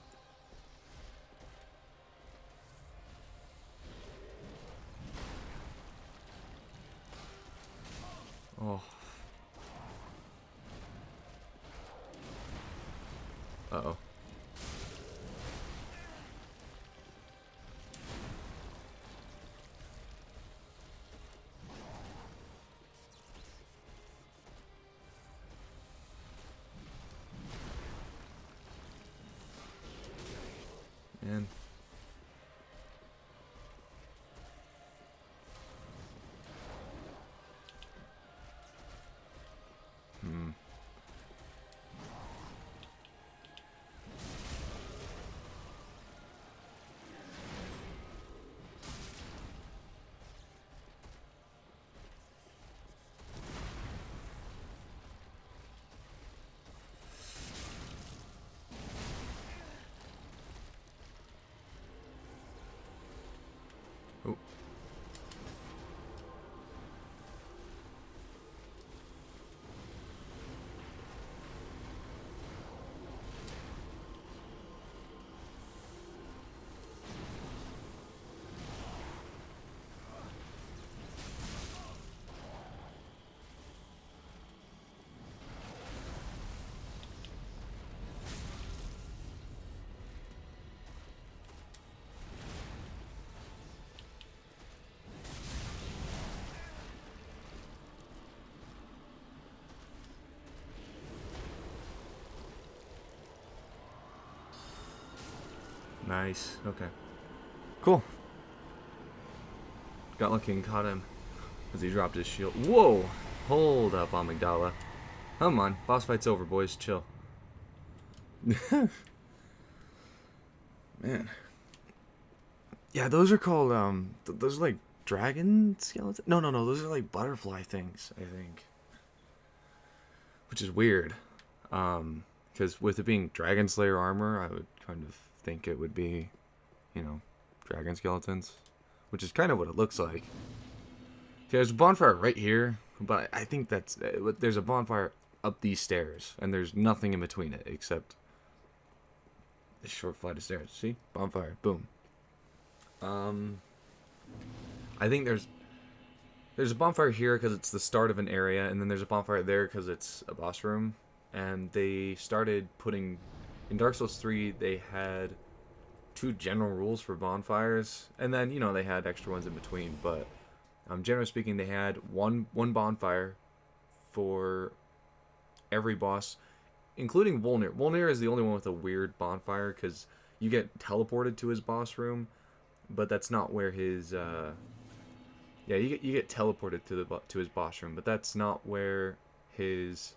Oh. Uh-oh. Man. Nice. Okay. Cool. Got lucky and caught him as he dropped his shield. Whoa! Hold up, Amygdala. Come on. Boss fight's over, boys. Chill. Man. Yeah, those are called, those are like dragon skeletons? No, those are like butterfly things, I think. Which is weird. Because with it being Dragon Slayer armor, I would kind of think it would be, you know, dragon skeletons. Which is kind of what it looks like. Okay, there's a bonfire right here, but I think there's a bonfire up these stairs, and there's nothing in between it except this short flight of stairs. See? Bonfire. Boom. I think there's a bonfire here because it's the start of an area, and then there's a bonfire there because it's a boss room. And they started putting... In Dark Souls 3, they had 2 general rules for bonfires, and then, you know, they had extra ones in between, but generally speaking, they had one bonfire for every boss, including Volnir. Volnir is the only one with a weird bonfire, because you get teleported to his boss room, but that's not where his... Yeah, you get teleported to his boss room, but that's not where his...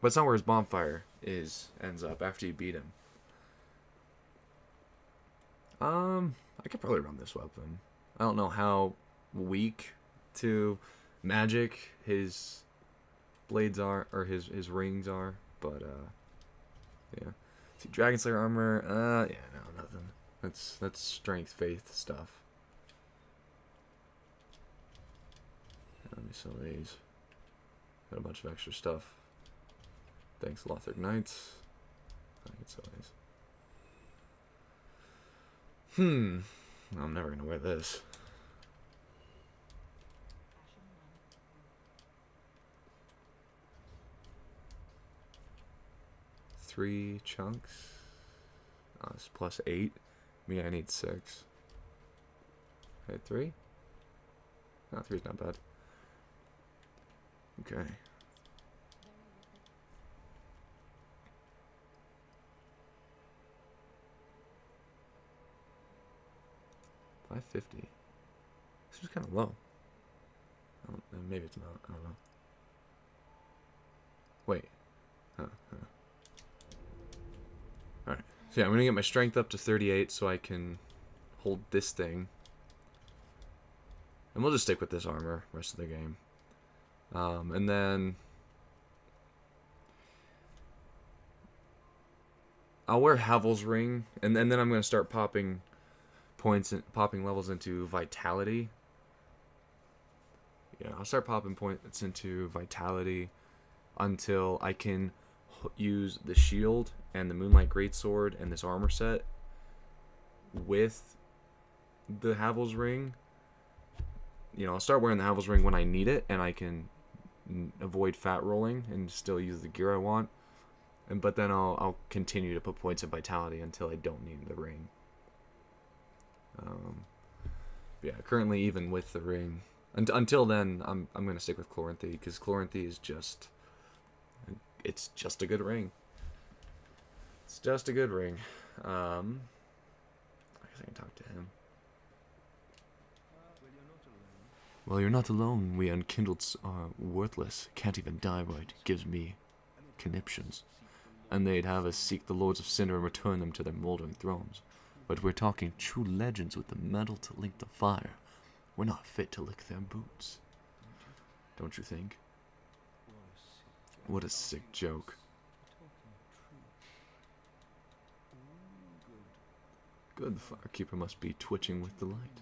But it's not where his bonfire ends up after you beat him. I could probably run this weapon. I don't know how weak to magic his blades are, or his rings are, but yeah. See, Dragon Slayer armor, yeah, no, nothing. That's strength, faith stuff. Let me sell these. Got a bunch of extra stuff. Thanks, Lothric Knights. I can sell these. I'm never gonna wear this. Three chunks. It's plus 8. Me, I need 6. Okay, 3? No, 3's not bad. Okay. $550. This is kind of low. Maybe it's not. I don't know. Wait. Alright. So yeah, I'm gonna get my strength up to 38 so I can hold this thing. And we'll just stick with this armor rest of the game. And then I'll wear Havel's ring, and then I'm gonna start popping popping levels into vitality. Yeah, I'll start popping points into vitality until I can use the shield and the Moonlight Greatsword and this armor set with the Havel's ring. You know, I'll start wearing the Havel's ring when I need it, and I can avoid fat rolling and still use the gear I want. But then I'll continue to put points in vitality until I don't need the ring. Yeah, currently even with the ring, until then, I'm gonna stick with Chloranthy, because Chloranthy is it's just a good ring. It's just a good ring. I guess I can talk to him. Well, you're not alone. We unkindled are worthless. Can't even die right. Gives me conniptions. And they'd have us seek the Lords of Cinder and return them to their moldering thrones. But we're talking true legends with the metal to link the fire. We're not fit to lick their boots. Don't you think? What a sick joke. Good, the firekeeper must be twitching with delight.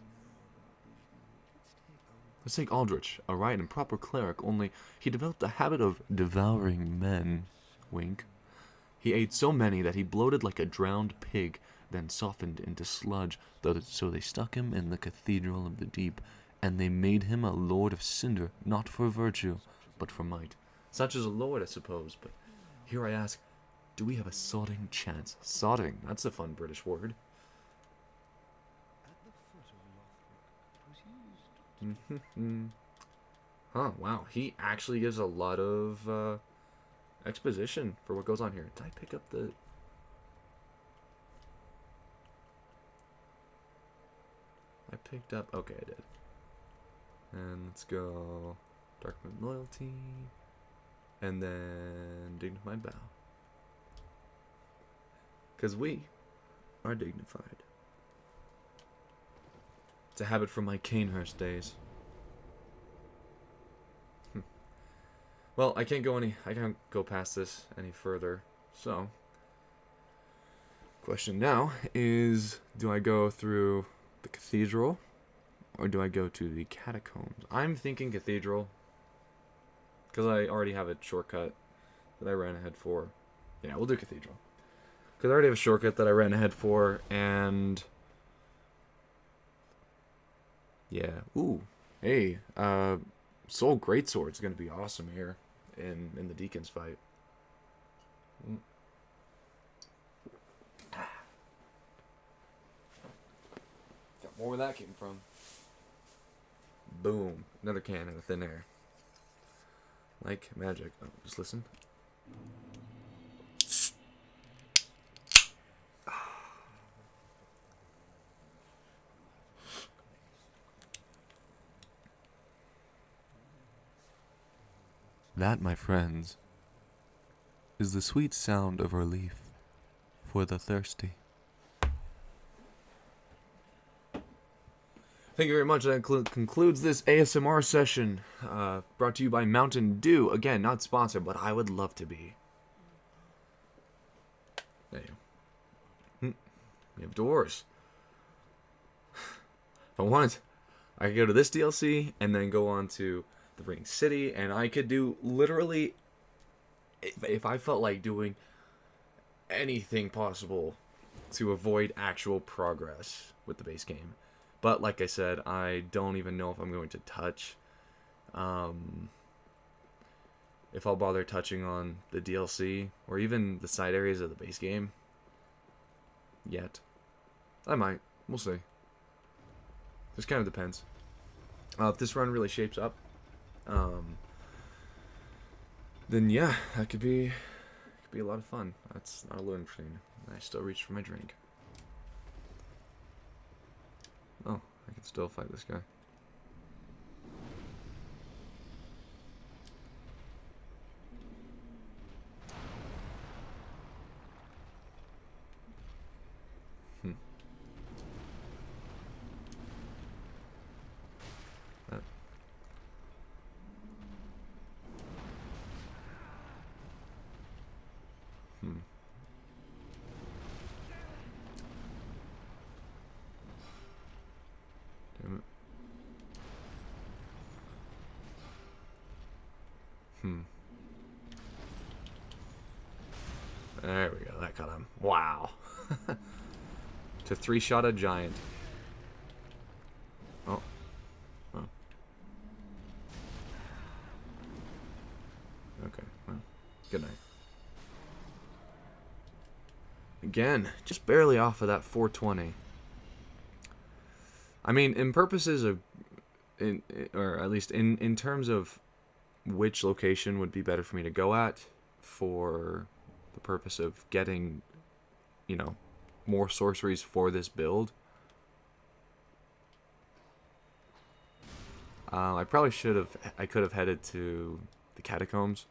Let's take Aldrich, a right and proper cleric, only he developed a habit of devouring men. Wink. He ate so many that he bloated like a drowned pig, then softened into sludge, so they stuck him in the Cathedral of the Deep, and they made him a Lord of Cinder, not for virtue, but for might. Such as a lord, I suppose, but here I ask, do we have a sodding chance? Sodding, that's a fun British word. Huh, wow, he actually gives a lot of exposition for what goes on here. Did I pick up the... I picked up... Okay, I did. And let's go... Darkmoon Loyalty. And then Dignified Bow. Because we are dignified. It's a habit from my Canehurst days. Well, I can't go past this any further. So, question now is, do I go through the cathedral or do I go to the catacombs? I'm thinking cathedral because I already have a shortcut that I ran ahead for. Yeah, we'll do cathedral. Because I already have a shortcut that I ran ahead for, and... yeah. Ooh. Hey, Soul Greatsword's gonna be awesome here in the Deacon's fight. Got more where that came from. Boom. Another can in the thin air. Like magic. Oh, just listen. That, my friends, is the sweet sound of relief for the thirsty. Thank you very much. That concludes this ASMR session, brought to you by Mountain Dew. Again, not sponsored, but I would love to be. There you go. We have doors. If I wanted, I could go to this DLC and then go on to the Ring City, and I could do literally, if I felt like doing anything possible to avoid actual progress with the base game. But like I said, I don't even know if I'm going to touch, if I'll bother touching on the DLC or even the side areas of the base game yet. I might. We'll see. Just kind of depends. If this run really shapes up, then yeah, that could be a lot of fun. That's not a loading screen. I still reach for my drink. Oh, I can still fight this guy. Damn it. There we go. That got him. Wow. To three-shot a giant. Oh. Oh. Okay. Well, good night. Again, just barely off of that 420. I mean, in purposes of, or at least in terms of which location would be better for me to go at for the purpose of getting, you know, more sorceries for this build. I probably should have, I could have headed to the catacombs.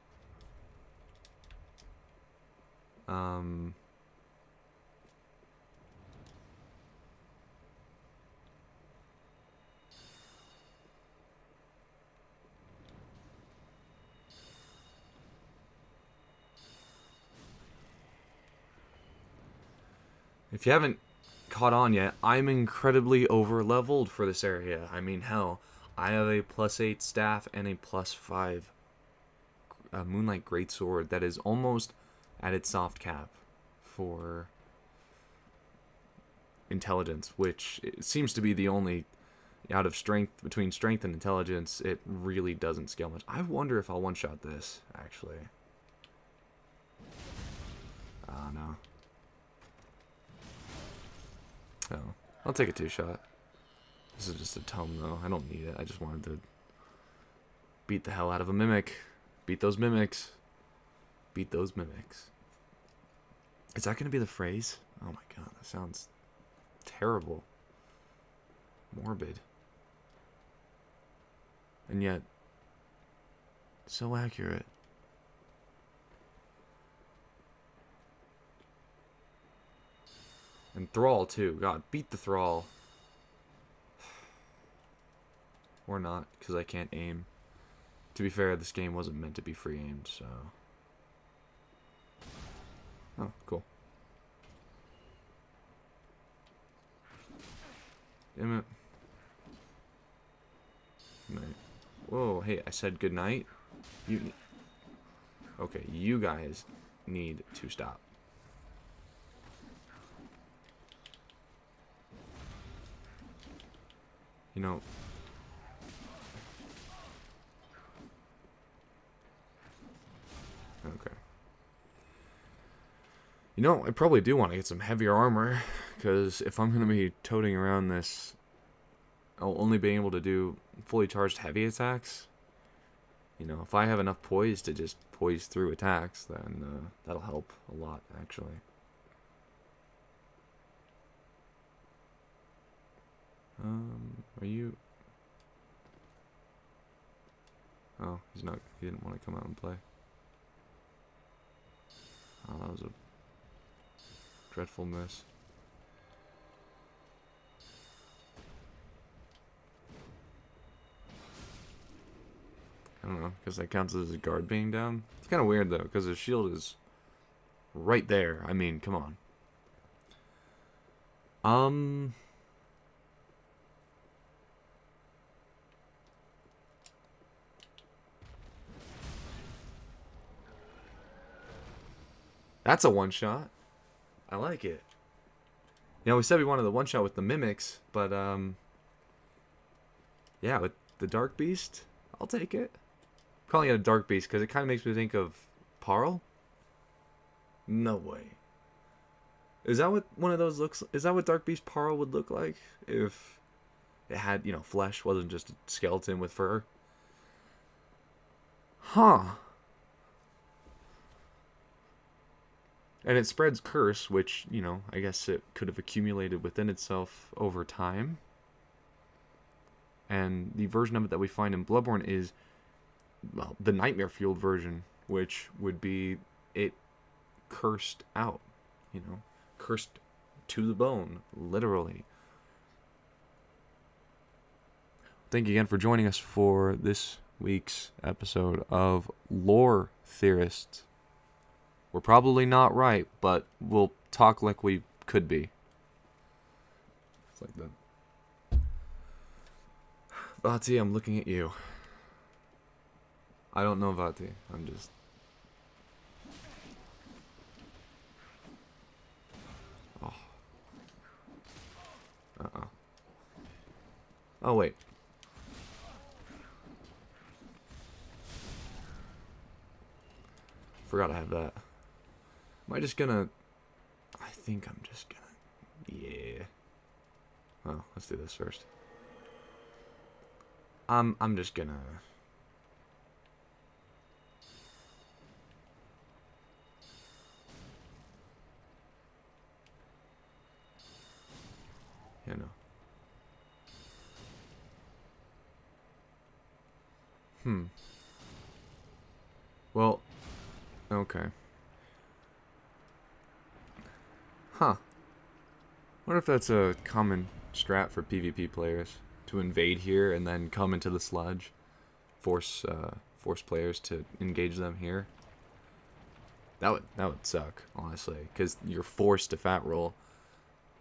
If you haven't caught on yet, I'm incredibly over-leveled for this area. I mean, hell, I have a +8 staff and a +5 Moonlight Greatsword that is almost at its soft cap for intelligence, which it seems to be the only, out of strength, between strength and intelligence, it really doesn't scale much. I wonder if I'll one-shot this, actually. No. Oh, I'll take a 2-shot. This is just a tome, though. I don't need it. I just wanted to beat the hell out of a mimic. Beat those mimics. Beat those mimics. Is that going to be the phrase? Oh my god, that sounds terrible. Morbid. And yet, so accurate. And Thrall, too. God, beat the Thrall. Or not, because I can't aim. To be fair, this game wasn't meant to be free aimed, so... Oh, cool. Damn it. Night. Whoa, hey, I said good night. Okay, you guys need to stop. You know... Okay. You know, I probably do want to get some heavier armor, because if I'm going to be toting around this, I'll only be able to do fully charged heavy attacks. You know, if I have enough poise to just poise through attacks, then that'll help a lot, actually. Are you... Oh, he didn't want to come out and play. Oh, that was a dreadful miss. I don't know, because that counts as a guard being down. It's kind of weird, though, because his shield is right there. I mean, come on. That's a one-shot. I like it. You know, we said we wanted the one-shot with the mimics, but, yeah, with the Dark Beast, I'll take it. I'm calling it a Dark Beast because it kind of makes me think of Parl. No way. Is that what one of those looks? Is that what Dark Beast Parl would look like if it had, you know, flesh, wasn't just a skeleton with fur? Huh. And it spreads curse, which, you know, I guess it could have accumulated within itself over time. And the version of it that we find in Bloodborne is, well, the nightmare-fueled version, which would be it cursed out, you know, cursed to the bone, literally. Thank you again for joining us for this week's episode of Lore Theorists. We're probably not right, but we'll talk like we could be. It's like that. Vati, I'm looking at you. I don't know Vati. I'm just... Oh. Uh-oh. Oh, wait. Forgot I have that. Am I just gonna... I think I'm just gonna... Yeah. Oh, let's do this first. I'm just gonna... Yeah, no. Well, okay. Huh. What if that's a common strat for PvP players? To invade here and then come into the sludge? Force players to engage them here? That would suck, honestly. Because you're forced to fat roll.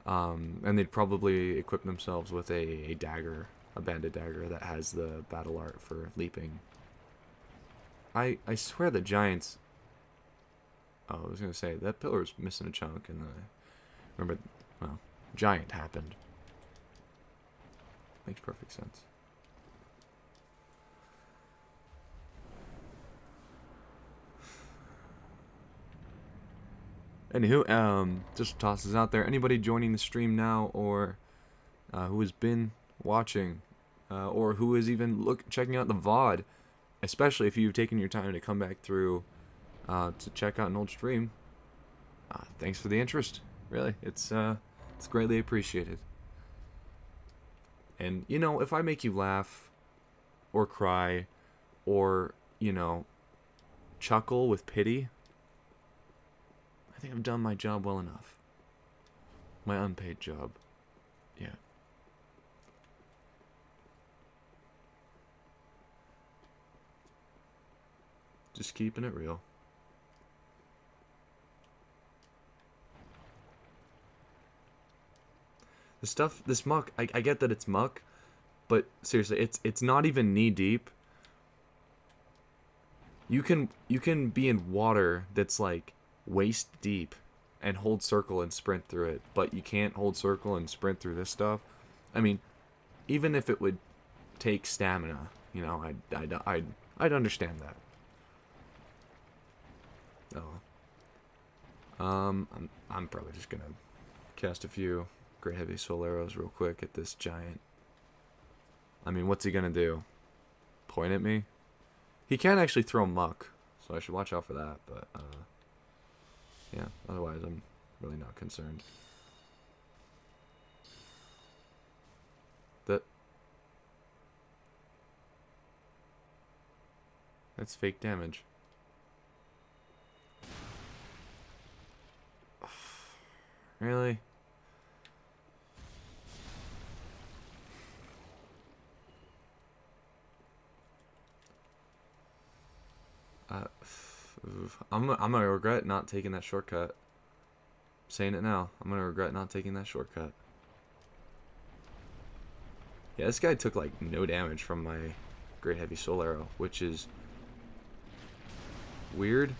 And they'd probably equip themselves with a dagger. A banded dagger that has the battle art for leaping. I swear the giants... Oh, I was going to say, that pillar's missing a chunk, and remember, well, giant happened. Makes perfect sense. Anywho, just tosses out there. Anybody joining the stream now, or who has been watching, or who is even checking out the VOD, especially if you've taken your time to come back through to check out an old stream, thanks for the interest. Really, it's greatly appreciated. And you know, if I make you laugh, or cry, or you know, chuckle with pity, I think I've done my job well enough. My unpaid job. Yeah. Just keeping it real. This muck, I get that it's muck, but seriously, it's not even knee deep. You can be in water that's like waist deep and hold circle and sprint through it, but you can't hold circle and sprint through this stuff. I mean, even if it would take stamina, you know, I'd understand that. Oh. I'm probably just gonna cast a few Great Heavy Soul Arrows real quick at this giant. I mean, what's he gonna do? Point at me? He can actually throw muck, so I should watch out for that, but, yeah, otherwise I'm really not concerned. That's fake damage. Really? I'm gonna regret not taking that shortcut. I'm saying it now. I'm gonna regret not taking that shortcut. Yeah, this guy took like no damage from my Great Heavy Soul Arrow, which is weird.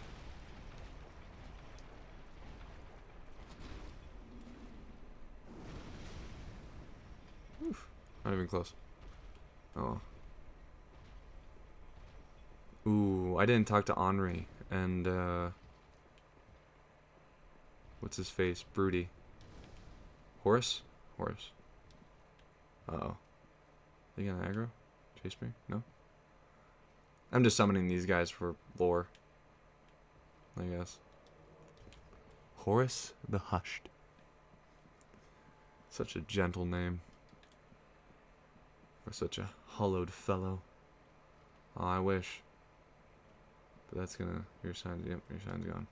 Oof, not even close. Oh. Ooh, I didn't talk to Henri and what's his face? Broody. Horace? Horace. Uh-oh. They gonna aggro? Chase me? No? I'm just summoning these guys for lore, I guess. Horace the Hushed. Such a gentle name. For such a hollowed fellow. Oh, I wish. But that's gonna... Your sign... Yep, your sign's gone.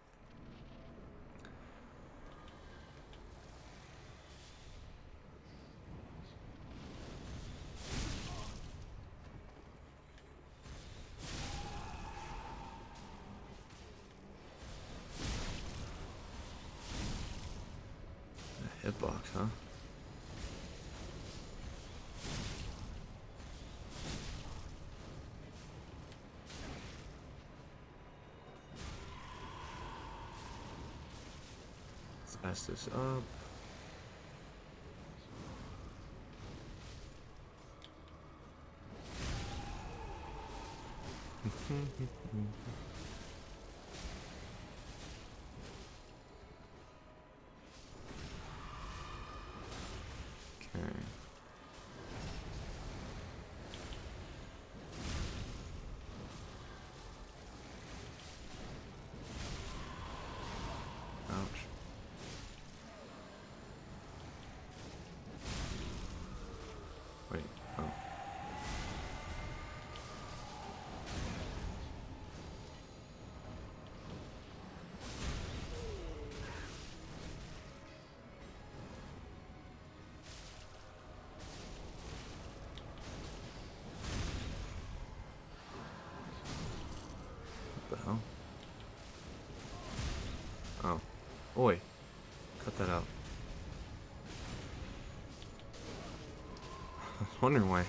A hitbox, huh? Let's S this up. Okay. Ouch. Wait, oh. What the hell? Oh. Oi. Cut that out. I was wondering why.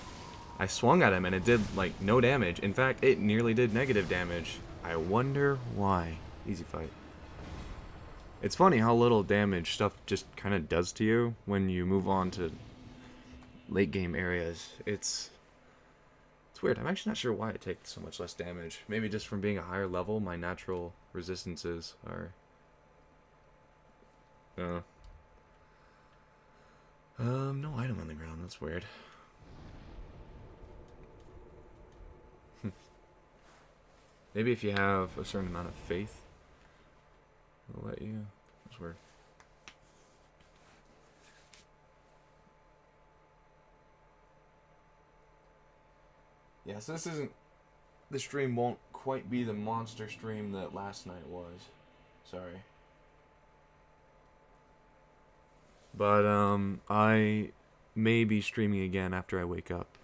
I swung at him and it did, like, no damage. In fact, it nearly did negative damage. I wonder why. Easy fight. It's funny how little damage stuff just kind of does to you when you move on to late game areas. It's weird. I'm actually not sure why it takes so much less damage. Maybe just from being a higher level, my natural resistances are... no item on the ground. That's weird. Maybe if you have a certain amount of faith, I'll let you. That's weird. Yeah, so this isn't. This stream won't quite be the monster stream that last night was. Sorry. But I may be streaming again after I wake up.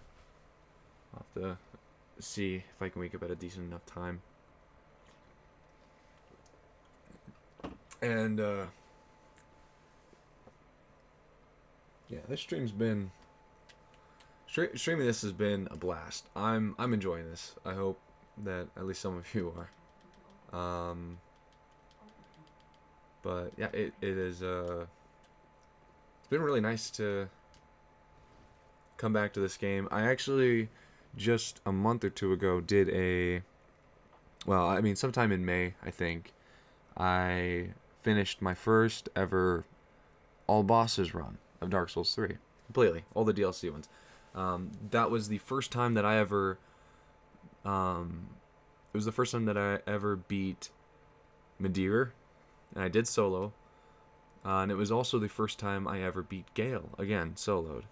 I'll have to see if I can wake up at a decent enough time. And yeah, this stream's been streaming this has been a blast. I'm enjoying this. I hope that at least some of you are. But yeah, it is it's been really nice to come back to this game. I actually just a month or two ago did sometime in May, I think, I finished my first ever all bosses run of Dark Souls 3 completely, all the DLC ones. That was the first time that I ever it was the first time that I ever beat Medivh, and I did solo. And it was also the first time I ever beat Gale, again, soloed.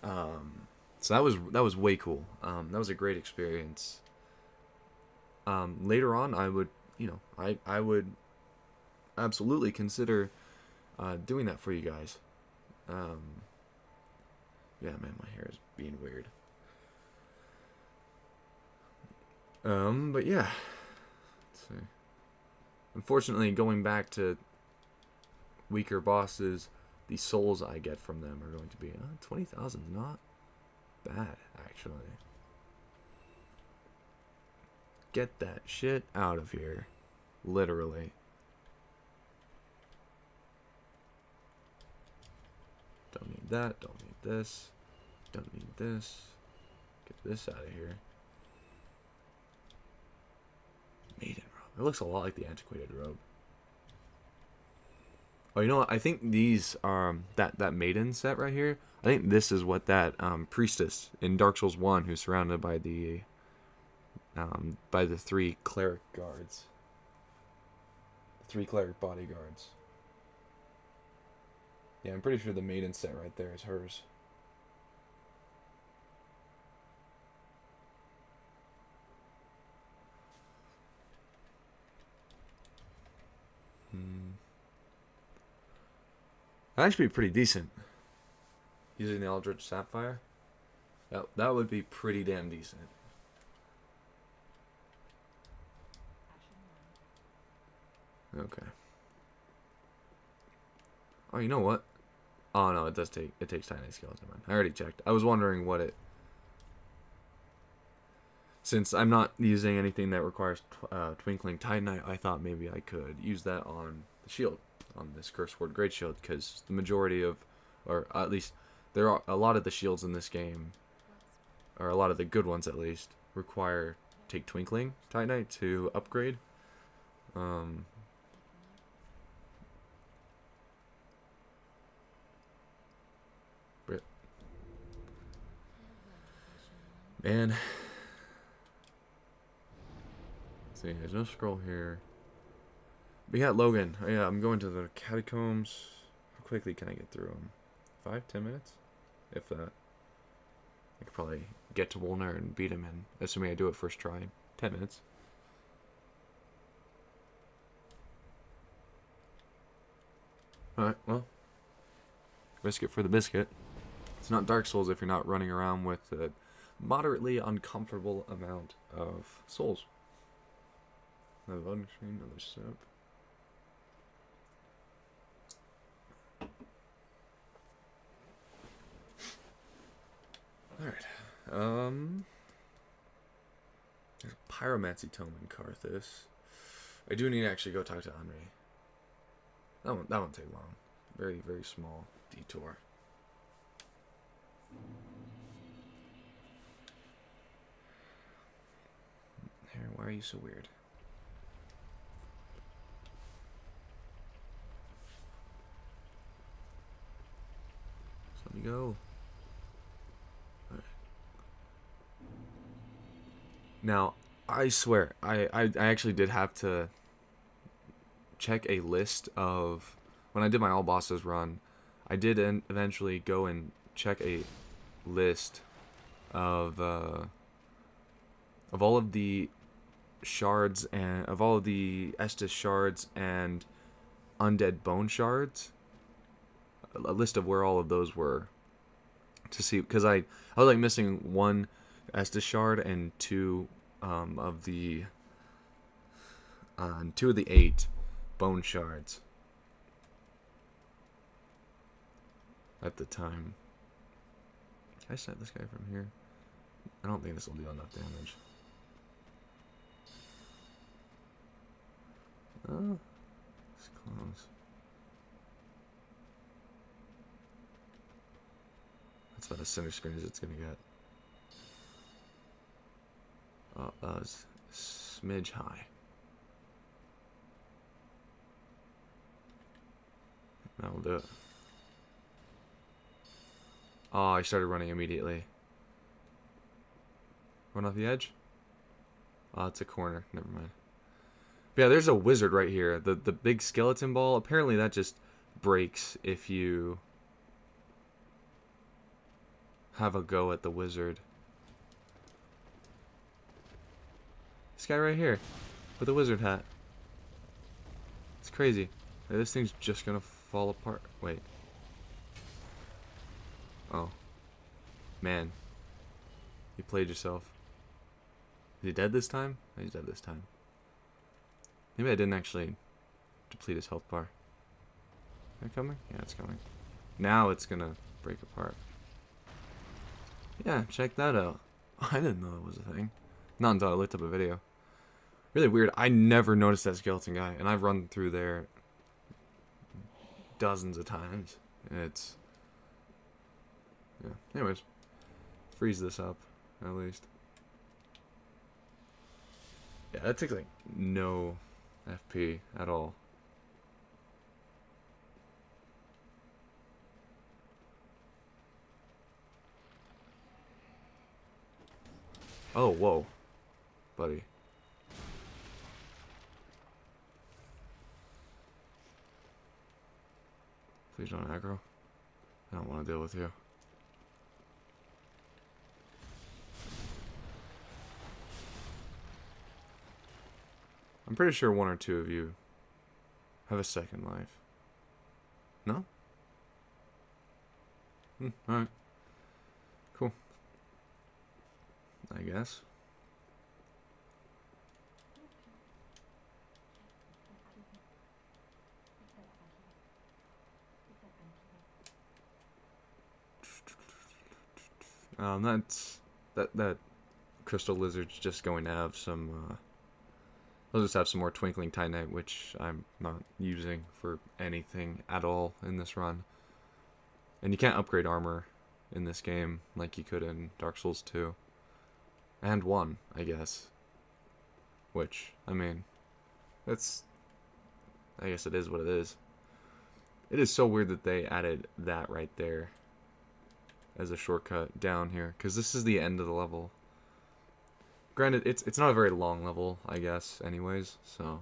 So that was way cool. That was a great experience. Later on, I would, I would absolutely consider doing that for you guys. Yeah, man, my hair is being weird. But yeah. Let's see. Unfortunately, going back to weaker bosses, the souls I get from them are going to be 20,000. Not bad, actually. Get that shit out of here, literally. Don't need that. Don't need this. Don't need this. Get this out of here. Maiden robe. It looks a lot like the antiquated robe. Oh, you know what? I think these are that maiden set right here. I think this is what that priestess in Dark Souls 1 who's surrounded by the 3 cleric guards. 3 cleric bodyguards. Yeah, I'm pretty sure the maiden set right there is hers. That'd actually be pretty decent. Using the Eldritch Sapphire. That would be pretty damn decent. Okay. Oh, you know what? Oh no, it takes Titanite skeleton. I already checked. I was wondering what it. Since I'm not using anything that requires twinkling Titanite, I thought maybe I could use that on the shield, on this Curse Word Great Shield, because the majority of, or at least there are a lot of the shields in this game, or a lot of the good ones at least, take twinkling Titanite to upgrade. But man, let's see, there's no scroll here. We got Logan. Oh, yeah, I'm going to the catacombs. How quickly can I get through them? 5-10 minutes, if that. I could probably get to Wolner and beat him in, assuming I do it first try. 10 minutes. Alright, well. Risk it for the biscuit. It's not Dark Souls if you're not running around with a moderately uncomfortable amount of souls. Another loading screen, another soap. Alright. There's a pyromancy tome in Karthus. I do need to actually go talk to Henri. That won't take long. Very, very small detour. Hair, why are you so weird? Just let me go. Now, I swear, I actually did have to check a list of, when I did my all bosses run, I did eventually go and check a list of all of the shards and of all of the Estus shards and undead bone shards, a list of where all of those were, to see, because I was like missing one Estus shard and two of the 8 bone shards at the time. Can I snipe this guy from here? I don't think this will do enough damage. Oh, it's close. That's about as center screen as it's gonna get. Oh, that was a smidge high. That'll do it. Oh, I started running immediately. Run off the edge? Oh, it's a corner. Never mind. But yeah, there's a wizard right here. The big skeleton ball. Apparently that just breaks if you have a go at the wizard. This guy right here with the wizard hat. It's crazy. This thing's just gonna fall apart. Wait. Oh. Man. You played yourself. Is he dead this time? Oh, he's dead this time. Maybe I didn't actually deplete his health bar. Is it coming? Yeah, it's coming. Now it's gonna break apart. Yeah, check that out. I didn't know that was a thing. Not until I looked up a video. Really weird. I never noticed that skeleton guy, and I've run through there dozens of times. It's... yeah. Anyways. Freeze this up, at least. Yeah, that takes like no FP at all. Oh, whoa. Buddy. Please don't aggro. I don't want to deal with you. I'm pretty sure 1 or 2 of you have a second life. No? Alright. Cool. I guess. That crystal lizard's just going to have some, I'll just have some more twinkling titanite, which I'm not using for anything at all in this run. And you can't upgrade armor in this game like you could in Dark Souls 2. And 1, I guess. Which, I mean, I guess it is what it is. It is so weird that they added that right there as a shortcut down here, because this is the end of the level. Granted, it's not a very long level, I guess, anyways, so...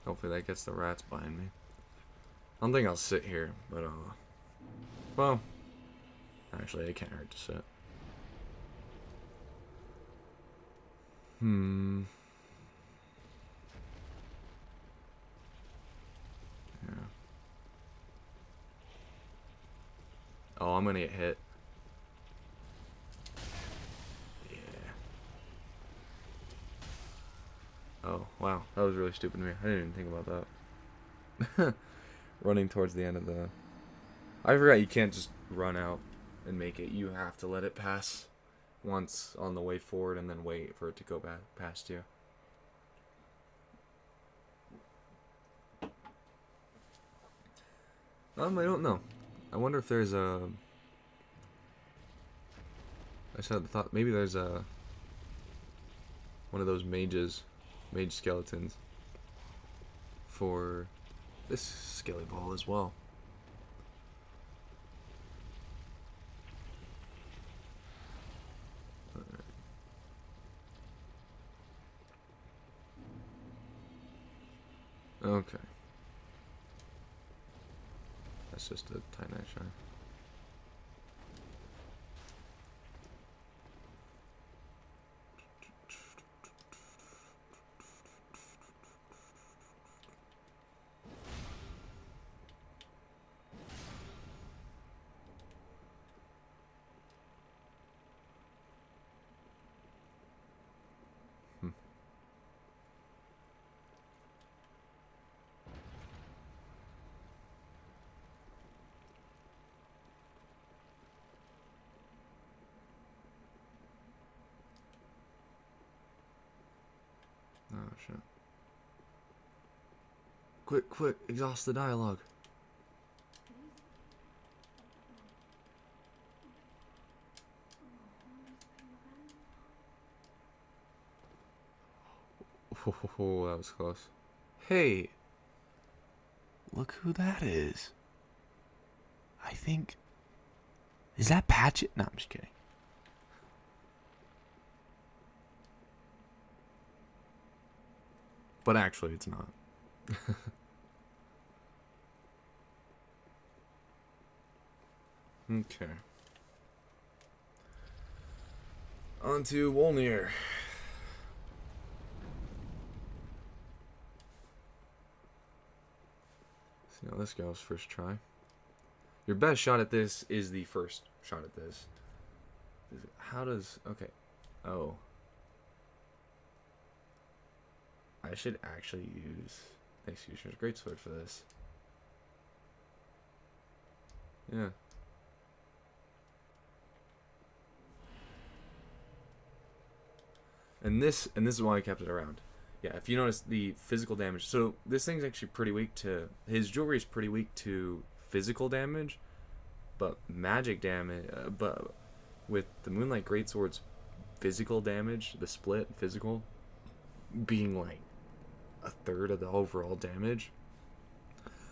hopefully that gets the rats behind me. I don't think I'll sit here, but well, actually it can't hurt to sit. Yeah. Oh, I'm gonna get hit. Yeah. Oh, wow. That was really stupid of me. I didn't even think about that. Running towards the end of the... I forgot you can't just run out and make it. You have to let it pass once on the way forward and then wait for it to go back past you. I don't know. I wonder if there's a... I just had the thought, maybe there's a... one of those mage skeletons for this skelly ball as well. Okay. That's just a Titanite shard. Oh shit. Quick, exhaust the dialogue. Oh, that was close. Hey, look who that is. I think... Is that Patchet? No, I'm just kidding. But actually, it's not. Okay. On to Wolnir. See how this goes first try. Your best shot at this is the first shot at this. How does... Okay. Oh. I should actually use Executioner's Greatsword for this. Yeah. And this is why I kept it around. Yeah, if you notice the physical damage. So this thing's actually pretty weak to... His jewelry is pretty weak to physical damage. But magic damage... but with the Moonlight Greatsword's physical damage, the split physical, being like a third of the overall damage.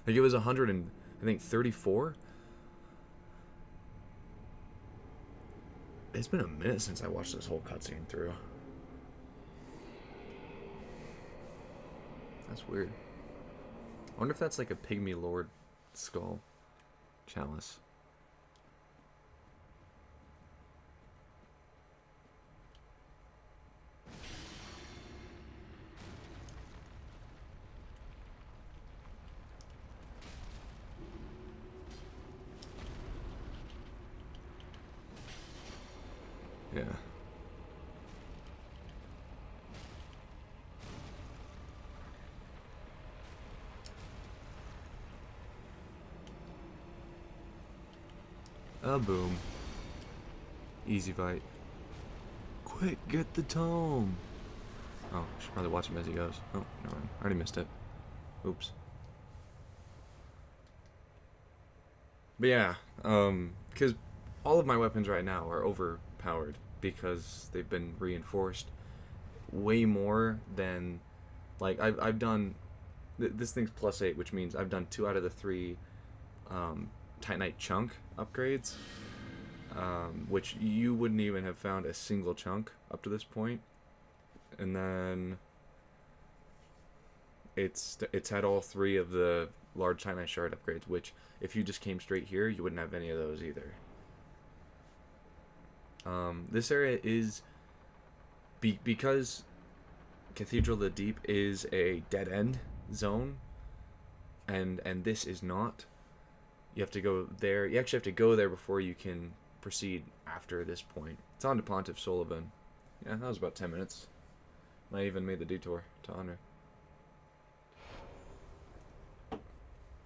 Like it was 100 and... I think 34. It's been a minute since I watched this whole cutscene through. That's weird. I wonder if that's like a Pygmy Lord skull chalice. Yeah. A boom. Easy fight. Quick, get the tome. Oh, I should probably watch him as he goes. Oh, never mind. I already missed it. Oops. But yeah, because all of my weapons right now are overpowered because they've been reinforced way more than, like, I've done, this thing's +8, which means I've done 2 out of the 3 Titanite chunk upgrades, which you wouldn't even have found a single chunk up to this point. And then it's had all 3 of the large Titanite shard upgrades, which if you just came straight here, you wouldn't have any of those either. This area is because Cathedral of the Deep is a dead end zone, and this is not. You have to go there. You actually have to go there before you can proceed after this point. It's on to Pontiff Sullivan. Yeah, that was about 10 minutes. I even made the detour to honor.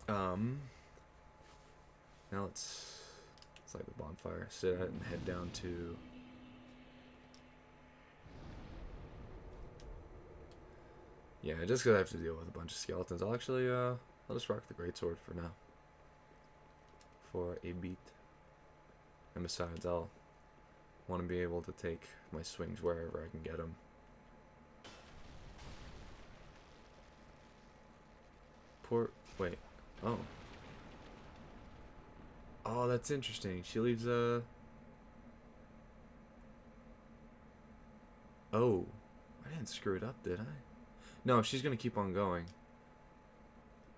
Now let's light the bonfire, sit at, and head down to... Yeah, just because I have to deal with a bunch of skeletons, I'll just rock the greatsword for now. for a beat. And besides, I'll want to be able to take my swings wherever I can get them. Wait. Oh. Oh, that's interesting. She leaves a... Oh. I didn't screw it up, did I? No, she's gonna keep on going.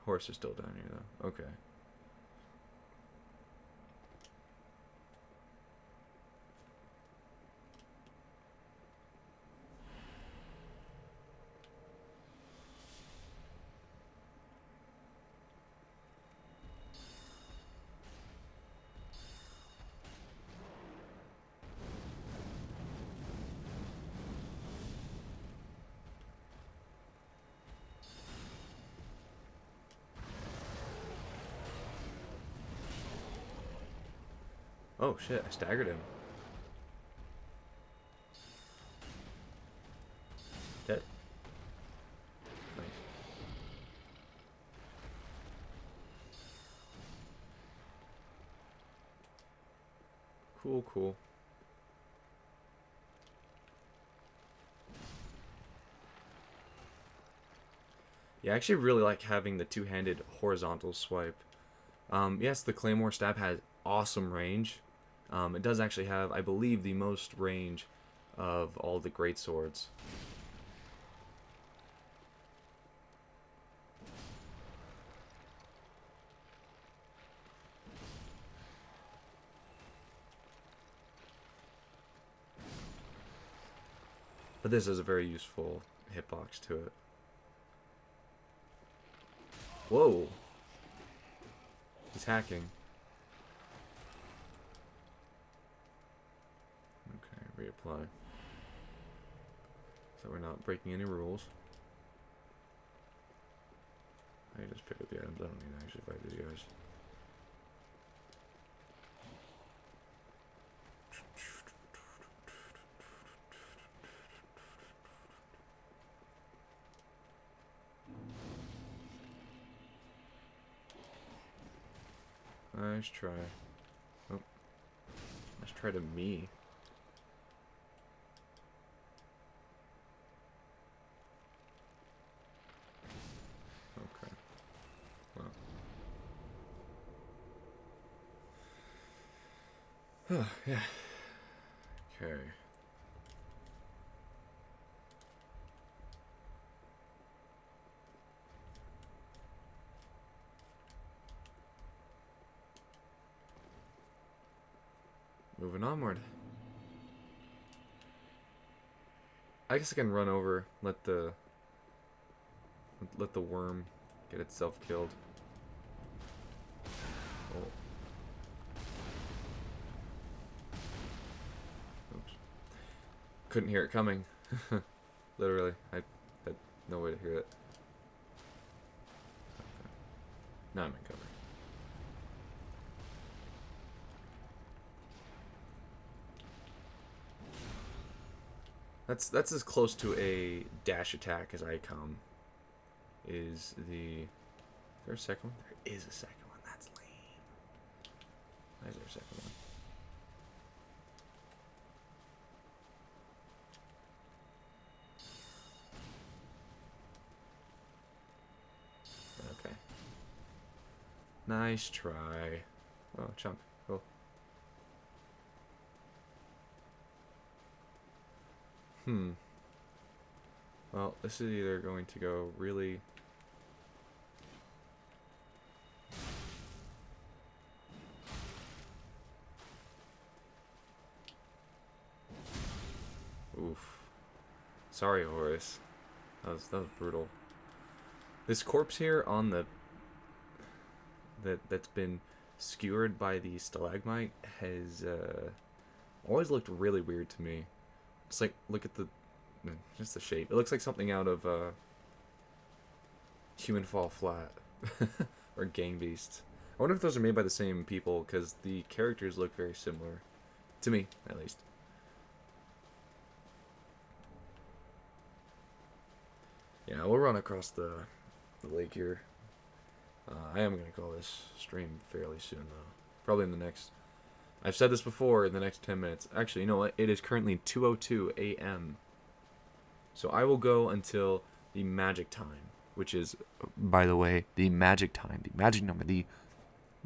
Horse is still down here, though. Okay. Oh shit, I staggered him. Dead? Nice. Cool, cool. Yeah, I actually really like having the two-handed horizontal swipe. Yes, the Claymore stab has awesome range. It does actually have, I believe, the most range of all the great swords. But this is a very useful hitbox to it. Whoa! He's hacking. Okay, reapply. So we're not breaking any rules. I just pick up the items. I don't need to actually fight these guys. Nice try. Oh. Let's try to me. Okay. Well. Yeah. Okay. Moving onward. I guess I can run over, let the worm get itself killed. Oh. Oops. Couldn't hear it coming. Literally, I had no way to hear it. Okay. Now I'm in cover. That's as close to a dash attack as I come. Is there a second one? There is a second one. That's lame. Why is there a second one? Okay. Nice try. Oh, chunk. Cool. Well, this is either going to go really... Oof. Sorry, Horus. That was brutal. This corpse here on the... That's been skewered by the stalagmite has always looked really weird to me. It's like, look at the... just the shape. It looks like something out of Human Fall Flat. Or Gang Beasts. I wonder if those are made by the same people, because the characters look very similar. To me, at least. Yeah, we'll run across the lake here. I am going to call this stream fairly soon, though. Probably in the next... I've said this before, in the next 10 minutes. Actually, you know what? It is currently 2:02 a.m. So I will go until the magic time, which is, by the way, the magic time, the magic number, the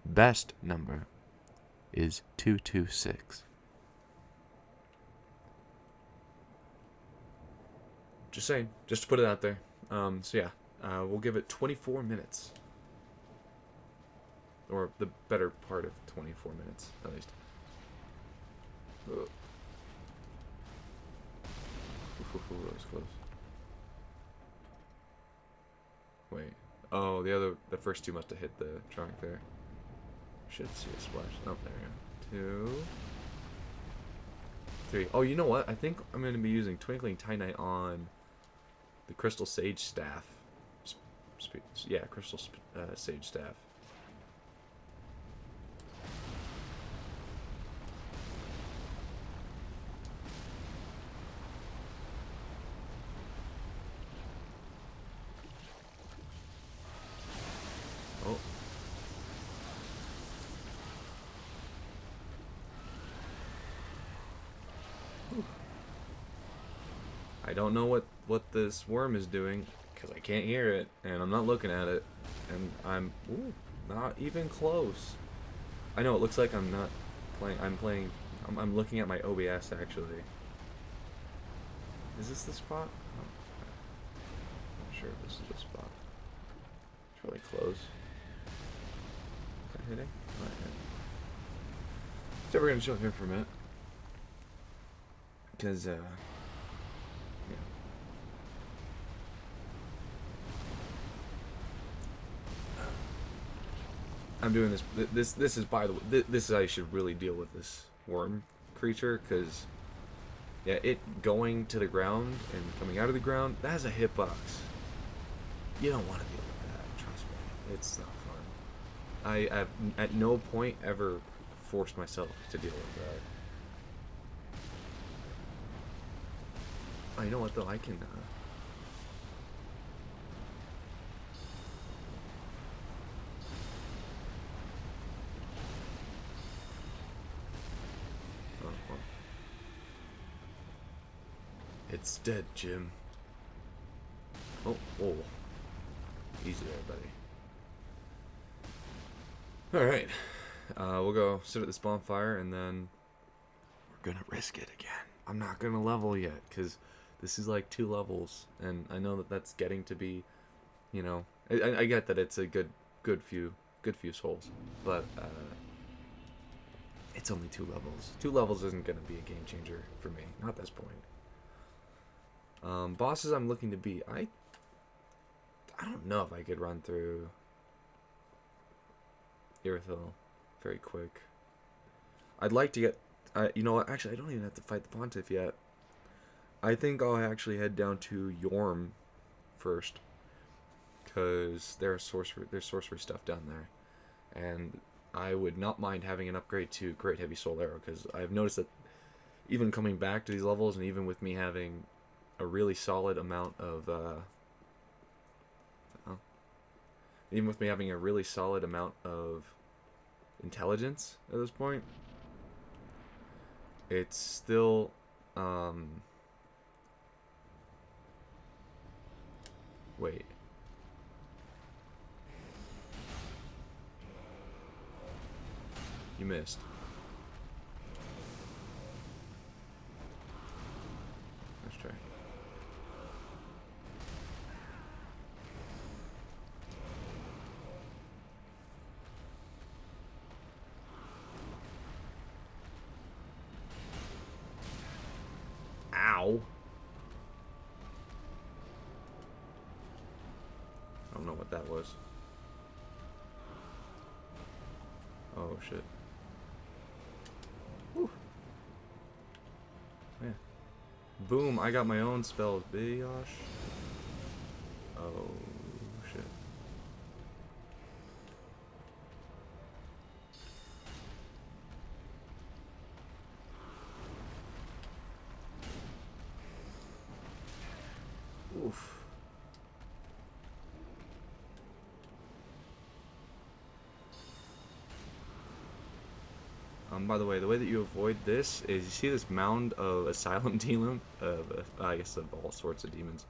best number is 226. Just saying, just to put it out there. So yeah, we'll give it 24 minutes. Or the better part of 24 minutes, at least. That was close. Wait. Oh, the first two must have hit the trunk there. Should see a splash. Oh, there we go. 2, 3. Oh, you know what? I think I'm going to be using Twinkling Titanite on the Crystal Sage Staff. Yeah, Crystal Sage Staff. Oh. I don't know what this worm is doing because I can't hear it and I'm not looking at it and I'm not even close. I know it looks like I'm not playing. I'm looking at my OBS actually. Is this the spot? Oh, I'm not sure if this is the spot. It's really close. Is that hitting? Not hitting. So we're gonna chill here for a minute because yeah. I'm doing this. This is, by the way, this is, I should really deal with this worm creature because, yeah, it going to the ground and coming out of the ground, that has a hitbox. You don't want to deal with that. Trust me, it's not fun. I have at no point ever forced myself to deal with that. Oh, you know what though? I can. It's dead, Jim. Oh, whoa. Easy there, buddy. Alright. We'll go sit at this bonfire, and then we're gonna risk it again. I'm not gonna level yet, because this is like 2 levels, and I know that that's getting to be, you know... I get that it's a good few souls, but, it's only 2 levels. 2 levels isn't gonna be a game changer for me. Not at this point. Bosses I'm looking to beat. I don't know if I could run through Irithyll very quick. I'd like to get... you know what? Actually, I don't even have to fight the Pontiff yet. I think I'll actually head down to Yorm first. Because there's sorcery stuff down there. And I would not mind having an upgrade to Great Heavy Soul Arrow. Because I've noticed that even coming back to these levels, and even with me having a really solid amount of even with me having a really solid amount of intelligence at this point, it's still wait. You missed. Let's try. Ow. I don't know what that was. Oh shit. Whew. Yeah. Boom, I got my own spells, bigosh. Oh shit. Oof. By the way, the way that you avoid this is you see this mound of asylum demon, I guess of all sorts of demons.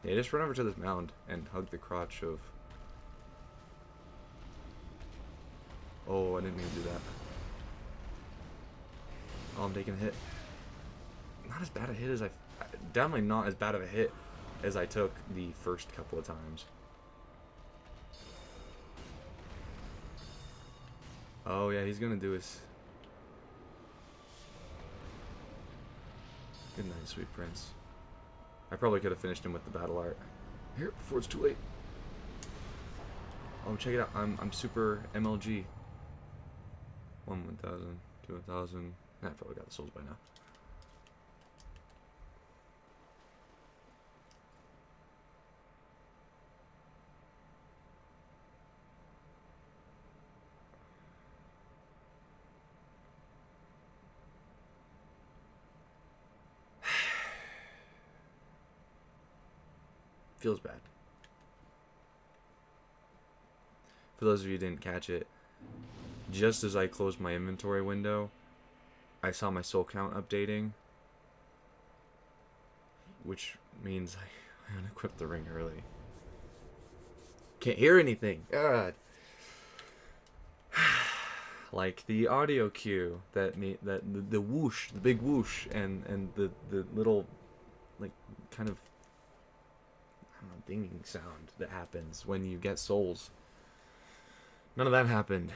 Yeah, just run over to this mound and hug the crotch of... Oh, I didn't mean to do that. Oh, I'm taking a hit. Not as bad a hit as I... Definitely not as bad of a hit as I took the first couple of times. Oh, yeah, he's gonna do his... Good night, sweet prince. I probably could have finished him with the battle art. Here, before it's too late. Oh, check it out. I'm super MLG. 1,000, 2,000. I probably got the souls by now. Feels bad. For those of you who didn't catch it, just as I closed my inventory window, I saw my soul count updating, which means I unequipped the ring early. Can't hear anything. God. Like the audio cue that the whoosh, the big whoosh, and the little, like, kind of, I don't know, dinging sound that happens when you get souls. None of that happened.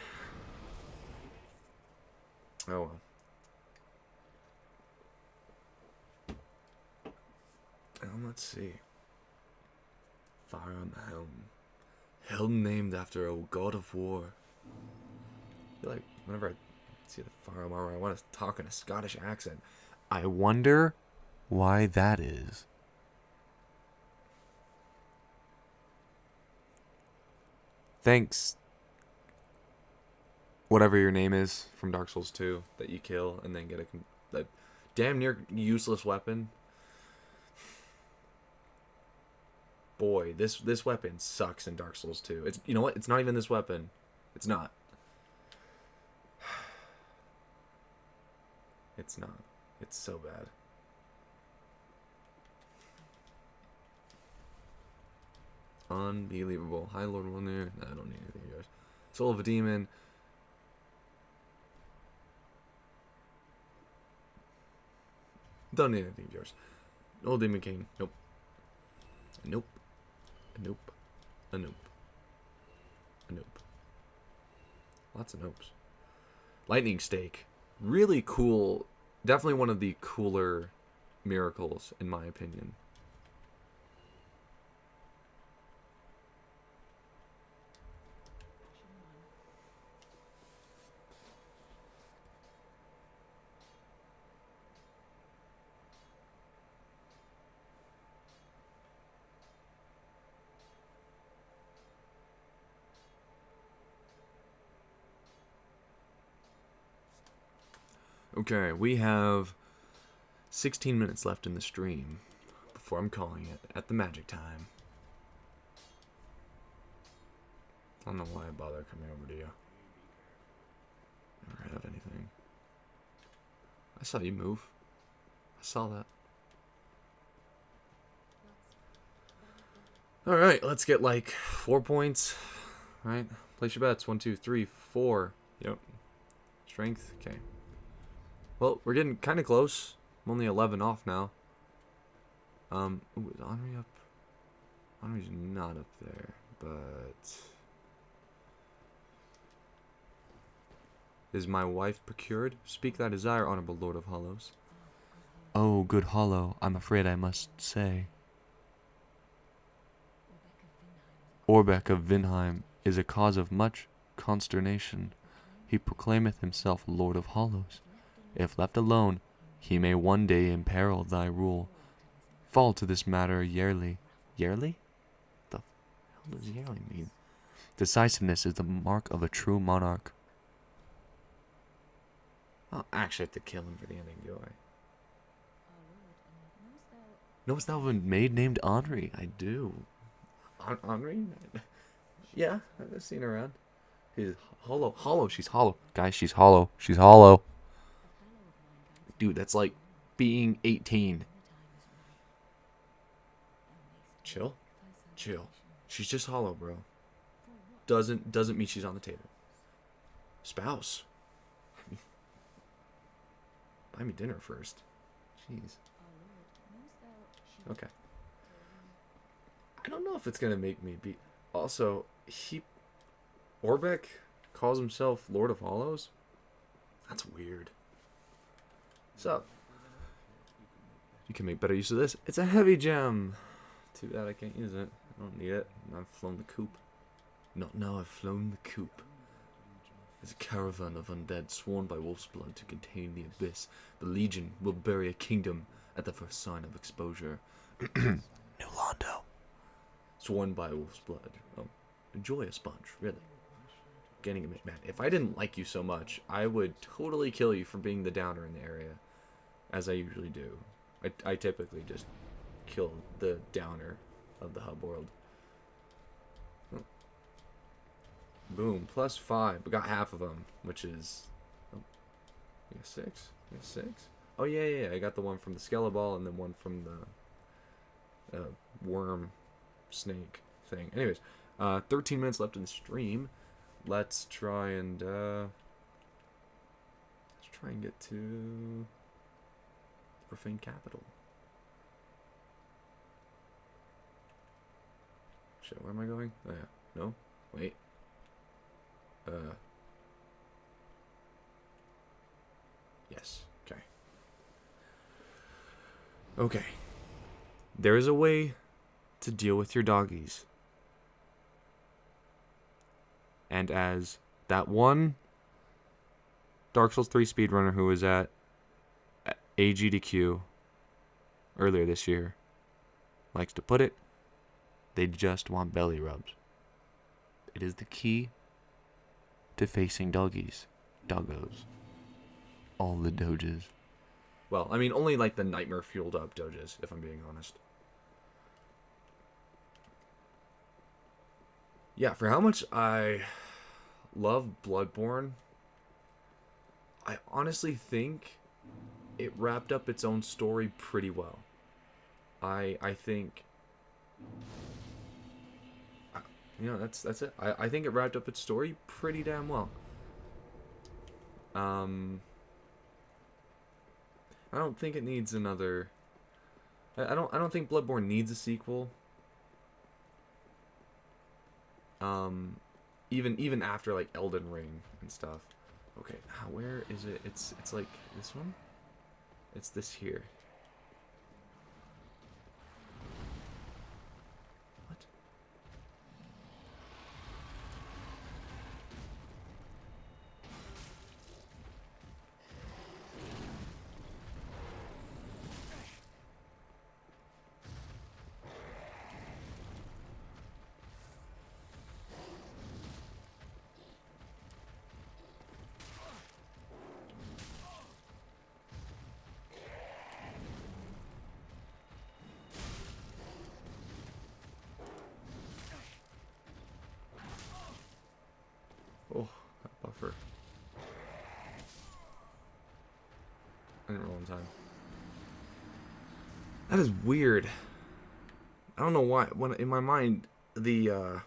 Oh well. Let's see. Fire on the helm. Helm named after a god of war. I feel like whenever I see the firearm armor, I want to talk in a Scottish accent. I wonder why that is. Thanks, whatever your name is from Dark Souls 2 that you kill and then get a damn near useless weapon. Boy, this weapon sucks in Dark Souls 2. It's, you know what? It's not even this weapon. It's not. It's not. It's so bad. Unbelievable. Hi, Lord Wilner. No, I don't need anything of yours. Soul of a Demon. Don't need anything of yours. Old Demon King. Nope. Nope. Nope. A nope. A nope. Lots of nopes. Lightning Stake. Really cool. Definitely one of the cooler miracles, in my opinion. Okay, we have 16 minutes left in the stream before I'm calling it at the magic time. I don't know why I bother coming over to you. Never have anything. I saw you move. I saw that. Alright, let's get like 4 points. Alright, place your bets. 1, 2, 3, 4. Yep. Strength. Okay. Well, we're getting kind of close. I'm only 11 off now. Ooh, is Henri up? Henri's not up there, but... Is my wife procured? Speak thy desire, honorable Lord of Hollows. Oh, good Hollow, I'm afraid I must say. Orbeck of Vinheim is a cause of much consternation. He proclaimeth himself Lord of Hollows. If left alone, he may one day imperil thy rule. Fall to this matter yearly. Yearly? The hell does yearly mean? Decisiveness is the mark of a true monarch. I'll actually have to kill him for the ending, do I? Knowest thou of a maid named Henri? I do. Henri? Yeah, I've seen her around. She's hollow. Hollow. She's hollow. Guys, she's hollow. She's hollow. Dude, that's like being 18. Chill. Chill. She's just hollow, bro. Doesn't mean she's on the table. Spouse. Buy me dinner first. Jeez. Okay. I don't know if it's gonna make me be. Also, Orbeck calls himself Lord of Hollows. That's weird. So, you can make better use of this. It's a heavy gem. Too bad I can't use it. I don't need it. I've flown the coop. Not now I've flown the coop. There's a caravan of undead sworn by wolf's blood to contain the abyss. The Legion will bury a kingdom at the first sign of exposure. New Londo. Sworn by wolf's blood. Oh, enjoy a sponge, really. Getting a man. If I didn't like you so much, I would totally kill you for being the downer in the area, as I usually do. I typically just kill the downer of the hub world. Oh. Boom, +5. We got half of them, which is... Oh, you got 6? You got 6? Oh, yeah. I got the one from the Skeleball and then one from the worm snake thing. Anyways, 13 minutes left in the stream. Let's try and get to Profane Capital. Shit, where am I going? Oh yeah. No? Wait. Yes. Okay. Okay. There is a way to deal with your doggies. And as that one Dark Souls 3 speedrunner who was at AGDQ earlier this year likes to put it, they just want belly rubs. It is the key to facing doggies. Doggos. All the doges. Well, I mean, only like the nightmare fueled up doges, if I'm being honest. Yeah, for how much I love Bloodborne, I honestly think it wrapped up its own story pretty well. I think... You know, that's it. I think it wrapped up its story pretty damn well. I don't think it needs another... I don't think Bloodborne needs a sequel. Even after like Elden Ring and stuff. Okay, where is it? It's like this one. It's this here. What? Oh, that buffer. I didn't roll in time. That is weird. I don't know why. When in my mind, the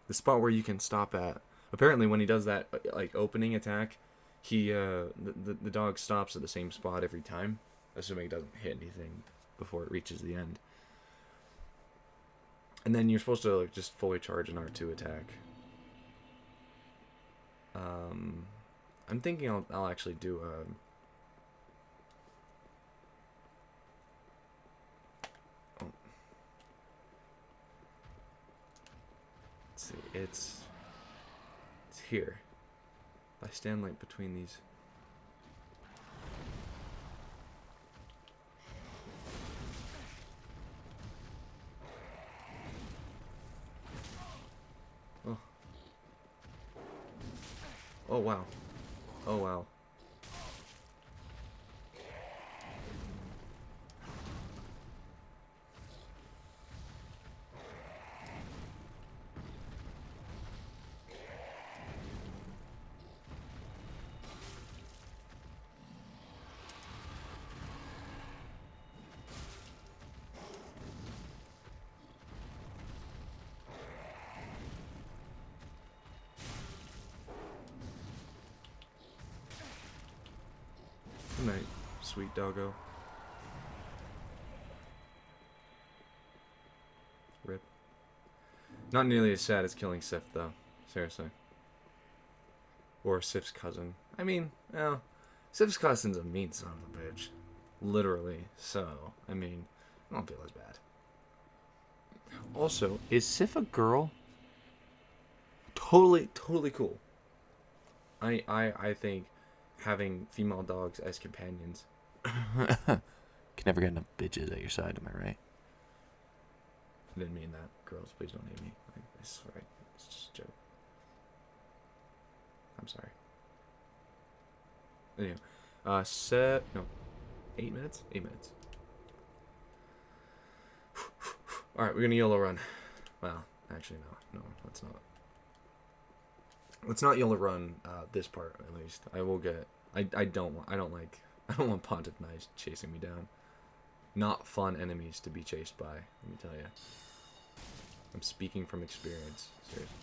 spot where you can stop at. Apparently, when he does that like opening attack, he the dog stops at the same spot every time, assuming it doesn't hit anything before it reaches the end. And then you're supposed to like just fully charge an R2 attack. I'm thinking I'll actually do a... Oh. Let's see, it's here. I stand like between these. Oh. Oh wow. Oh wow. Sweet doggo. Rip. Not nearly as sad as killing Sif, though. Seriously. Or Sif's cousin. I mean, well, Sif's cousin's a mean son of a bitch. Literally. So, I mean, I don't feel as bad. Also, is Sif a girl? Totally cool. I think having female dogs as companions. Can never get enough bitches at your side, am I right? I didn't mean that. Girls, please don't hate me. I swear, it's just a joke. I'm sorry. Anyway, 8 minutes? 8 minutes. Alright, we're gonna YOLO run. Well, actually, no, let's not. Let's not YOLO run this part, at least. I will get. I don't want Pontiff Knights chasing me down. Not fun enemies to be chased by, let me tell you. I'm speaking from experience. Seriously.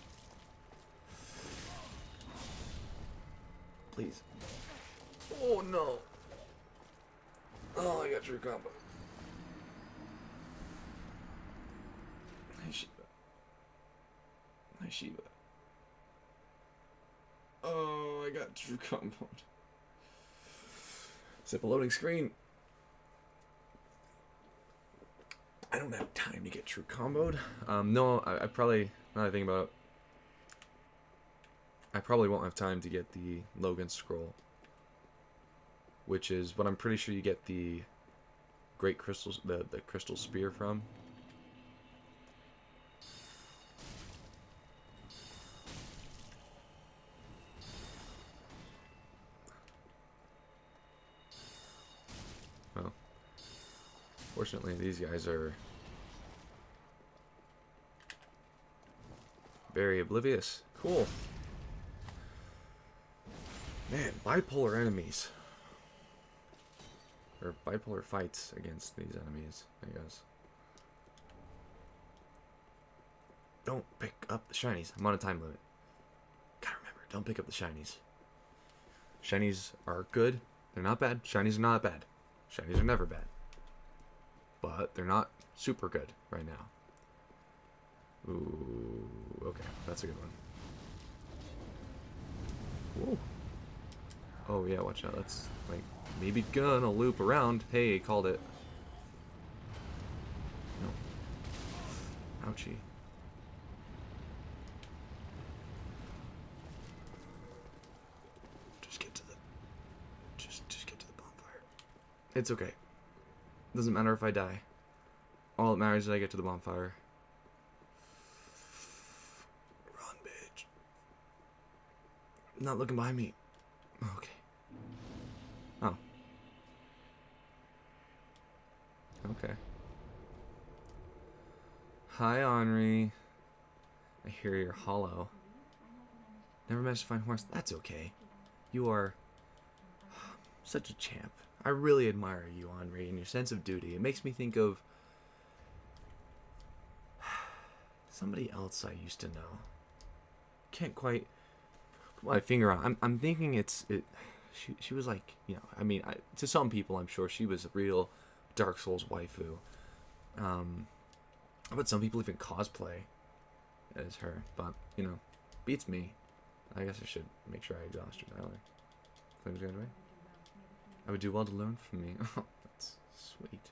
Please. Oh no. Oh, I got true combo. Nice Shiva. Nice Shiva. Oh, I got true comboed. Zip a loading screen. I don't have time to get true comboed. No, I probably, now that I think about it, I probably won't have time to get the Logan scroll, which is what I'm pretty sure you get the great crystals, the crystal spear from. Well, fortunately, these guys are very oblivious. Cool. Man, bipolar enemies. Or bipolar fights against these enemies, I guess. Don't pick up the shinies. I'm on a time limit. Gotta remember, don't pick up the shinies. Shinies are good. They're not bad. Shinies are not bad. Shinies are never bad. But they're not super good right now. Ooh, okay. That's a good one. Whoa. Oh, yeah, watch out. That's, like, maybe gonna loop around. Hey, called it. No. Ouchie. Just get to the... Just get to the bonfire. It's okay. Doesn't matter if I die. All that matters is I get to the bonfire. Run, bitch. Not looking behind me. Okay. Oh. Okay. Hi, Henri. I hear you're hollow. Never managed to find horse. That's okay. You are such a champ. I really admire you, Henri, and your sense of duty. It makes me think of somebody else I used to know. Can't quite put my finger on. I'm thinking she was like, you know, I mean, to some people I'm sure she was a real Dark Souls waifu. But some people even cosplay as her. But, you know, beats me. I guess I should make sure I exhaust her dialogue. Flames going away. I would do well to learn from me. Oh, that's sweet.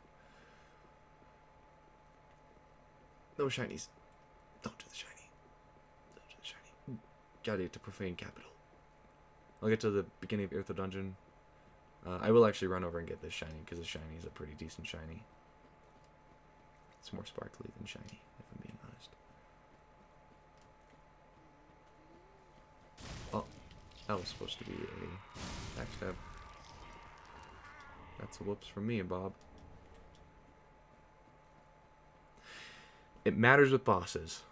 No shinies. Don't do the shiny. Don't do the shiny. Gotta get to Profane Capital. I'll get to the beginning of Eartha Dungeon. I will actually run over and get this shiny, because the shiny is a pretty decent shiny. It's more sparkly than shiny, if I'm being honest. Oh, that was supposed to be a backstab. That's a whoops from me, Bob. It matters with bosses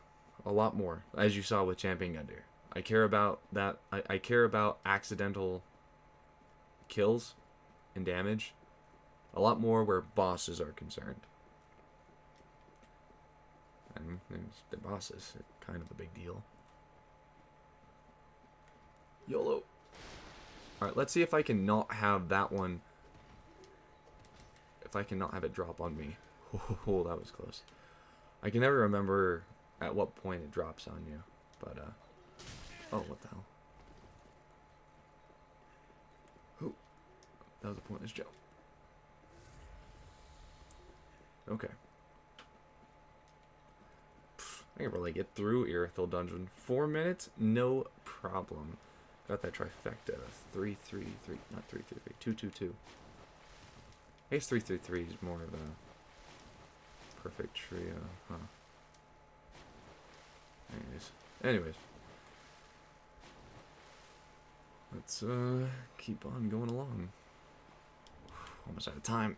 a lot more, as you saw with Champion Gundyr. I care about that. I care about accidental kills and damage a lot more where bosses are concerned. And the bosses are kind of a big deal. YOLO. Alright, let's see if I can not have that one if I cannot have it drop on me. Oh, that was close. I can never remember at what point it drops on you. But, oh, what the hell? Ooh, that was a pointless jump. Okay. I can really get through Irithyll Dungeon. 4 minutes? No problem. Got that trifecta. 3-3-3. Not 3-3-3. 2-2-2. I guess 3-3-3 is more of a perfect trio, huh? Anyways. Let's keep on going along. Almost out of time.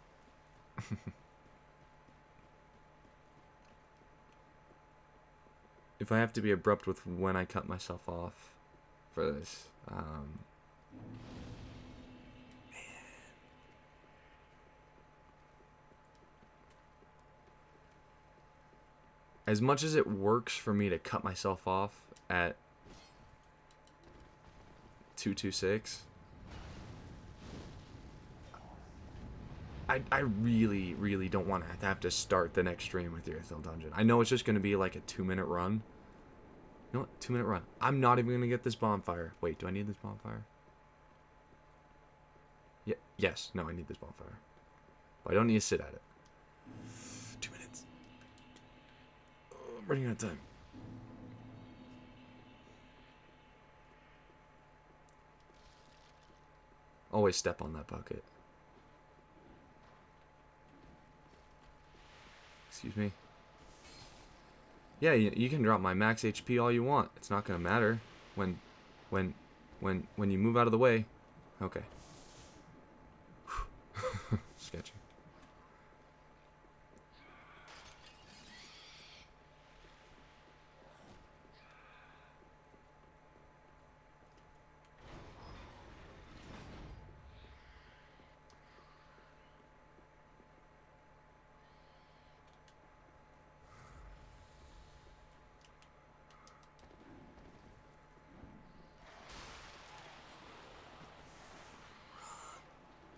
If I have to be abrupt with when I cut myself off for this, man. As much as it works for me to cut myself off at 226, I really, really don't want to have to start the next stream with Irithyll Dungeon. I know it's just going to be like a 2-minute run. You know what? 2-minute run. I'm not even going to get this bonfire. Wait, do I need this bonfire? Yeah. Yes. No, I need this bonfire. But I don't need to sit at it. 2 minutes. Oh, I'm running out of time. Always step on that bucket. Excuse me. Yeah, you can drop my max HP all you want. It's not gonna matter when you move out of the way. Okay. Sketchy.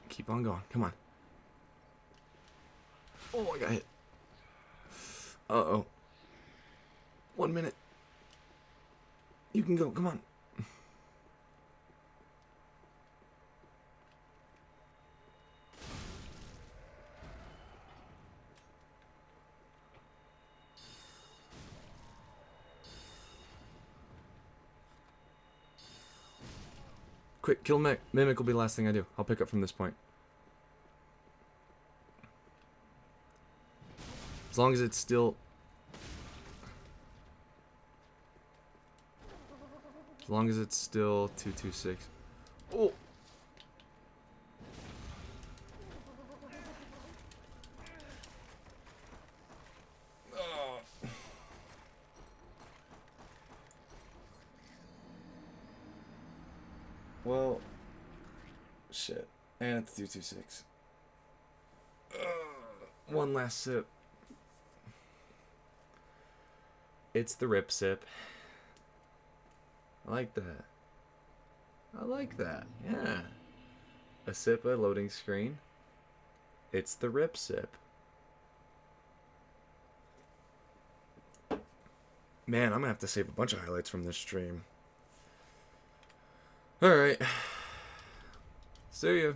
Keep on going. Come on. Oh, I got hit. Uh-oh. 1 minute. You can go. Come on. Quick, kill Mimic. Mimic will be the last thing I do. I'll pick up from this point. As long as it's still... As long as it's still 226. Oh! Oh. Well... Shit. And it's 226. One last sip. It's the rip sip. I like that. I like that. Yeah. A sip, a loading screen. It's the rip sip. Man, I'm gonna have to save a bunch of highlights from this stream. Alright. See ya.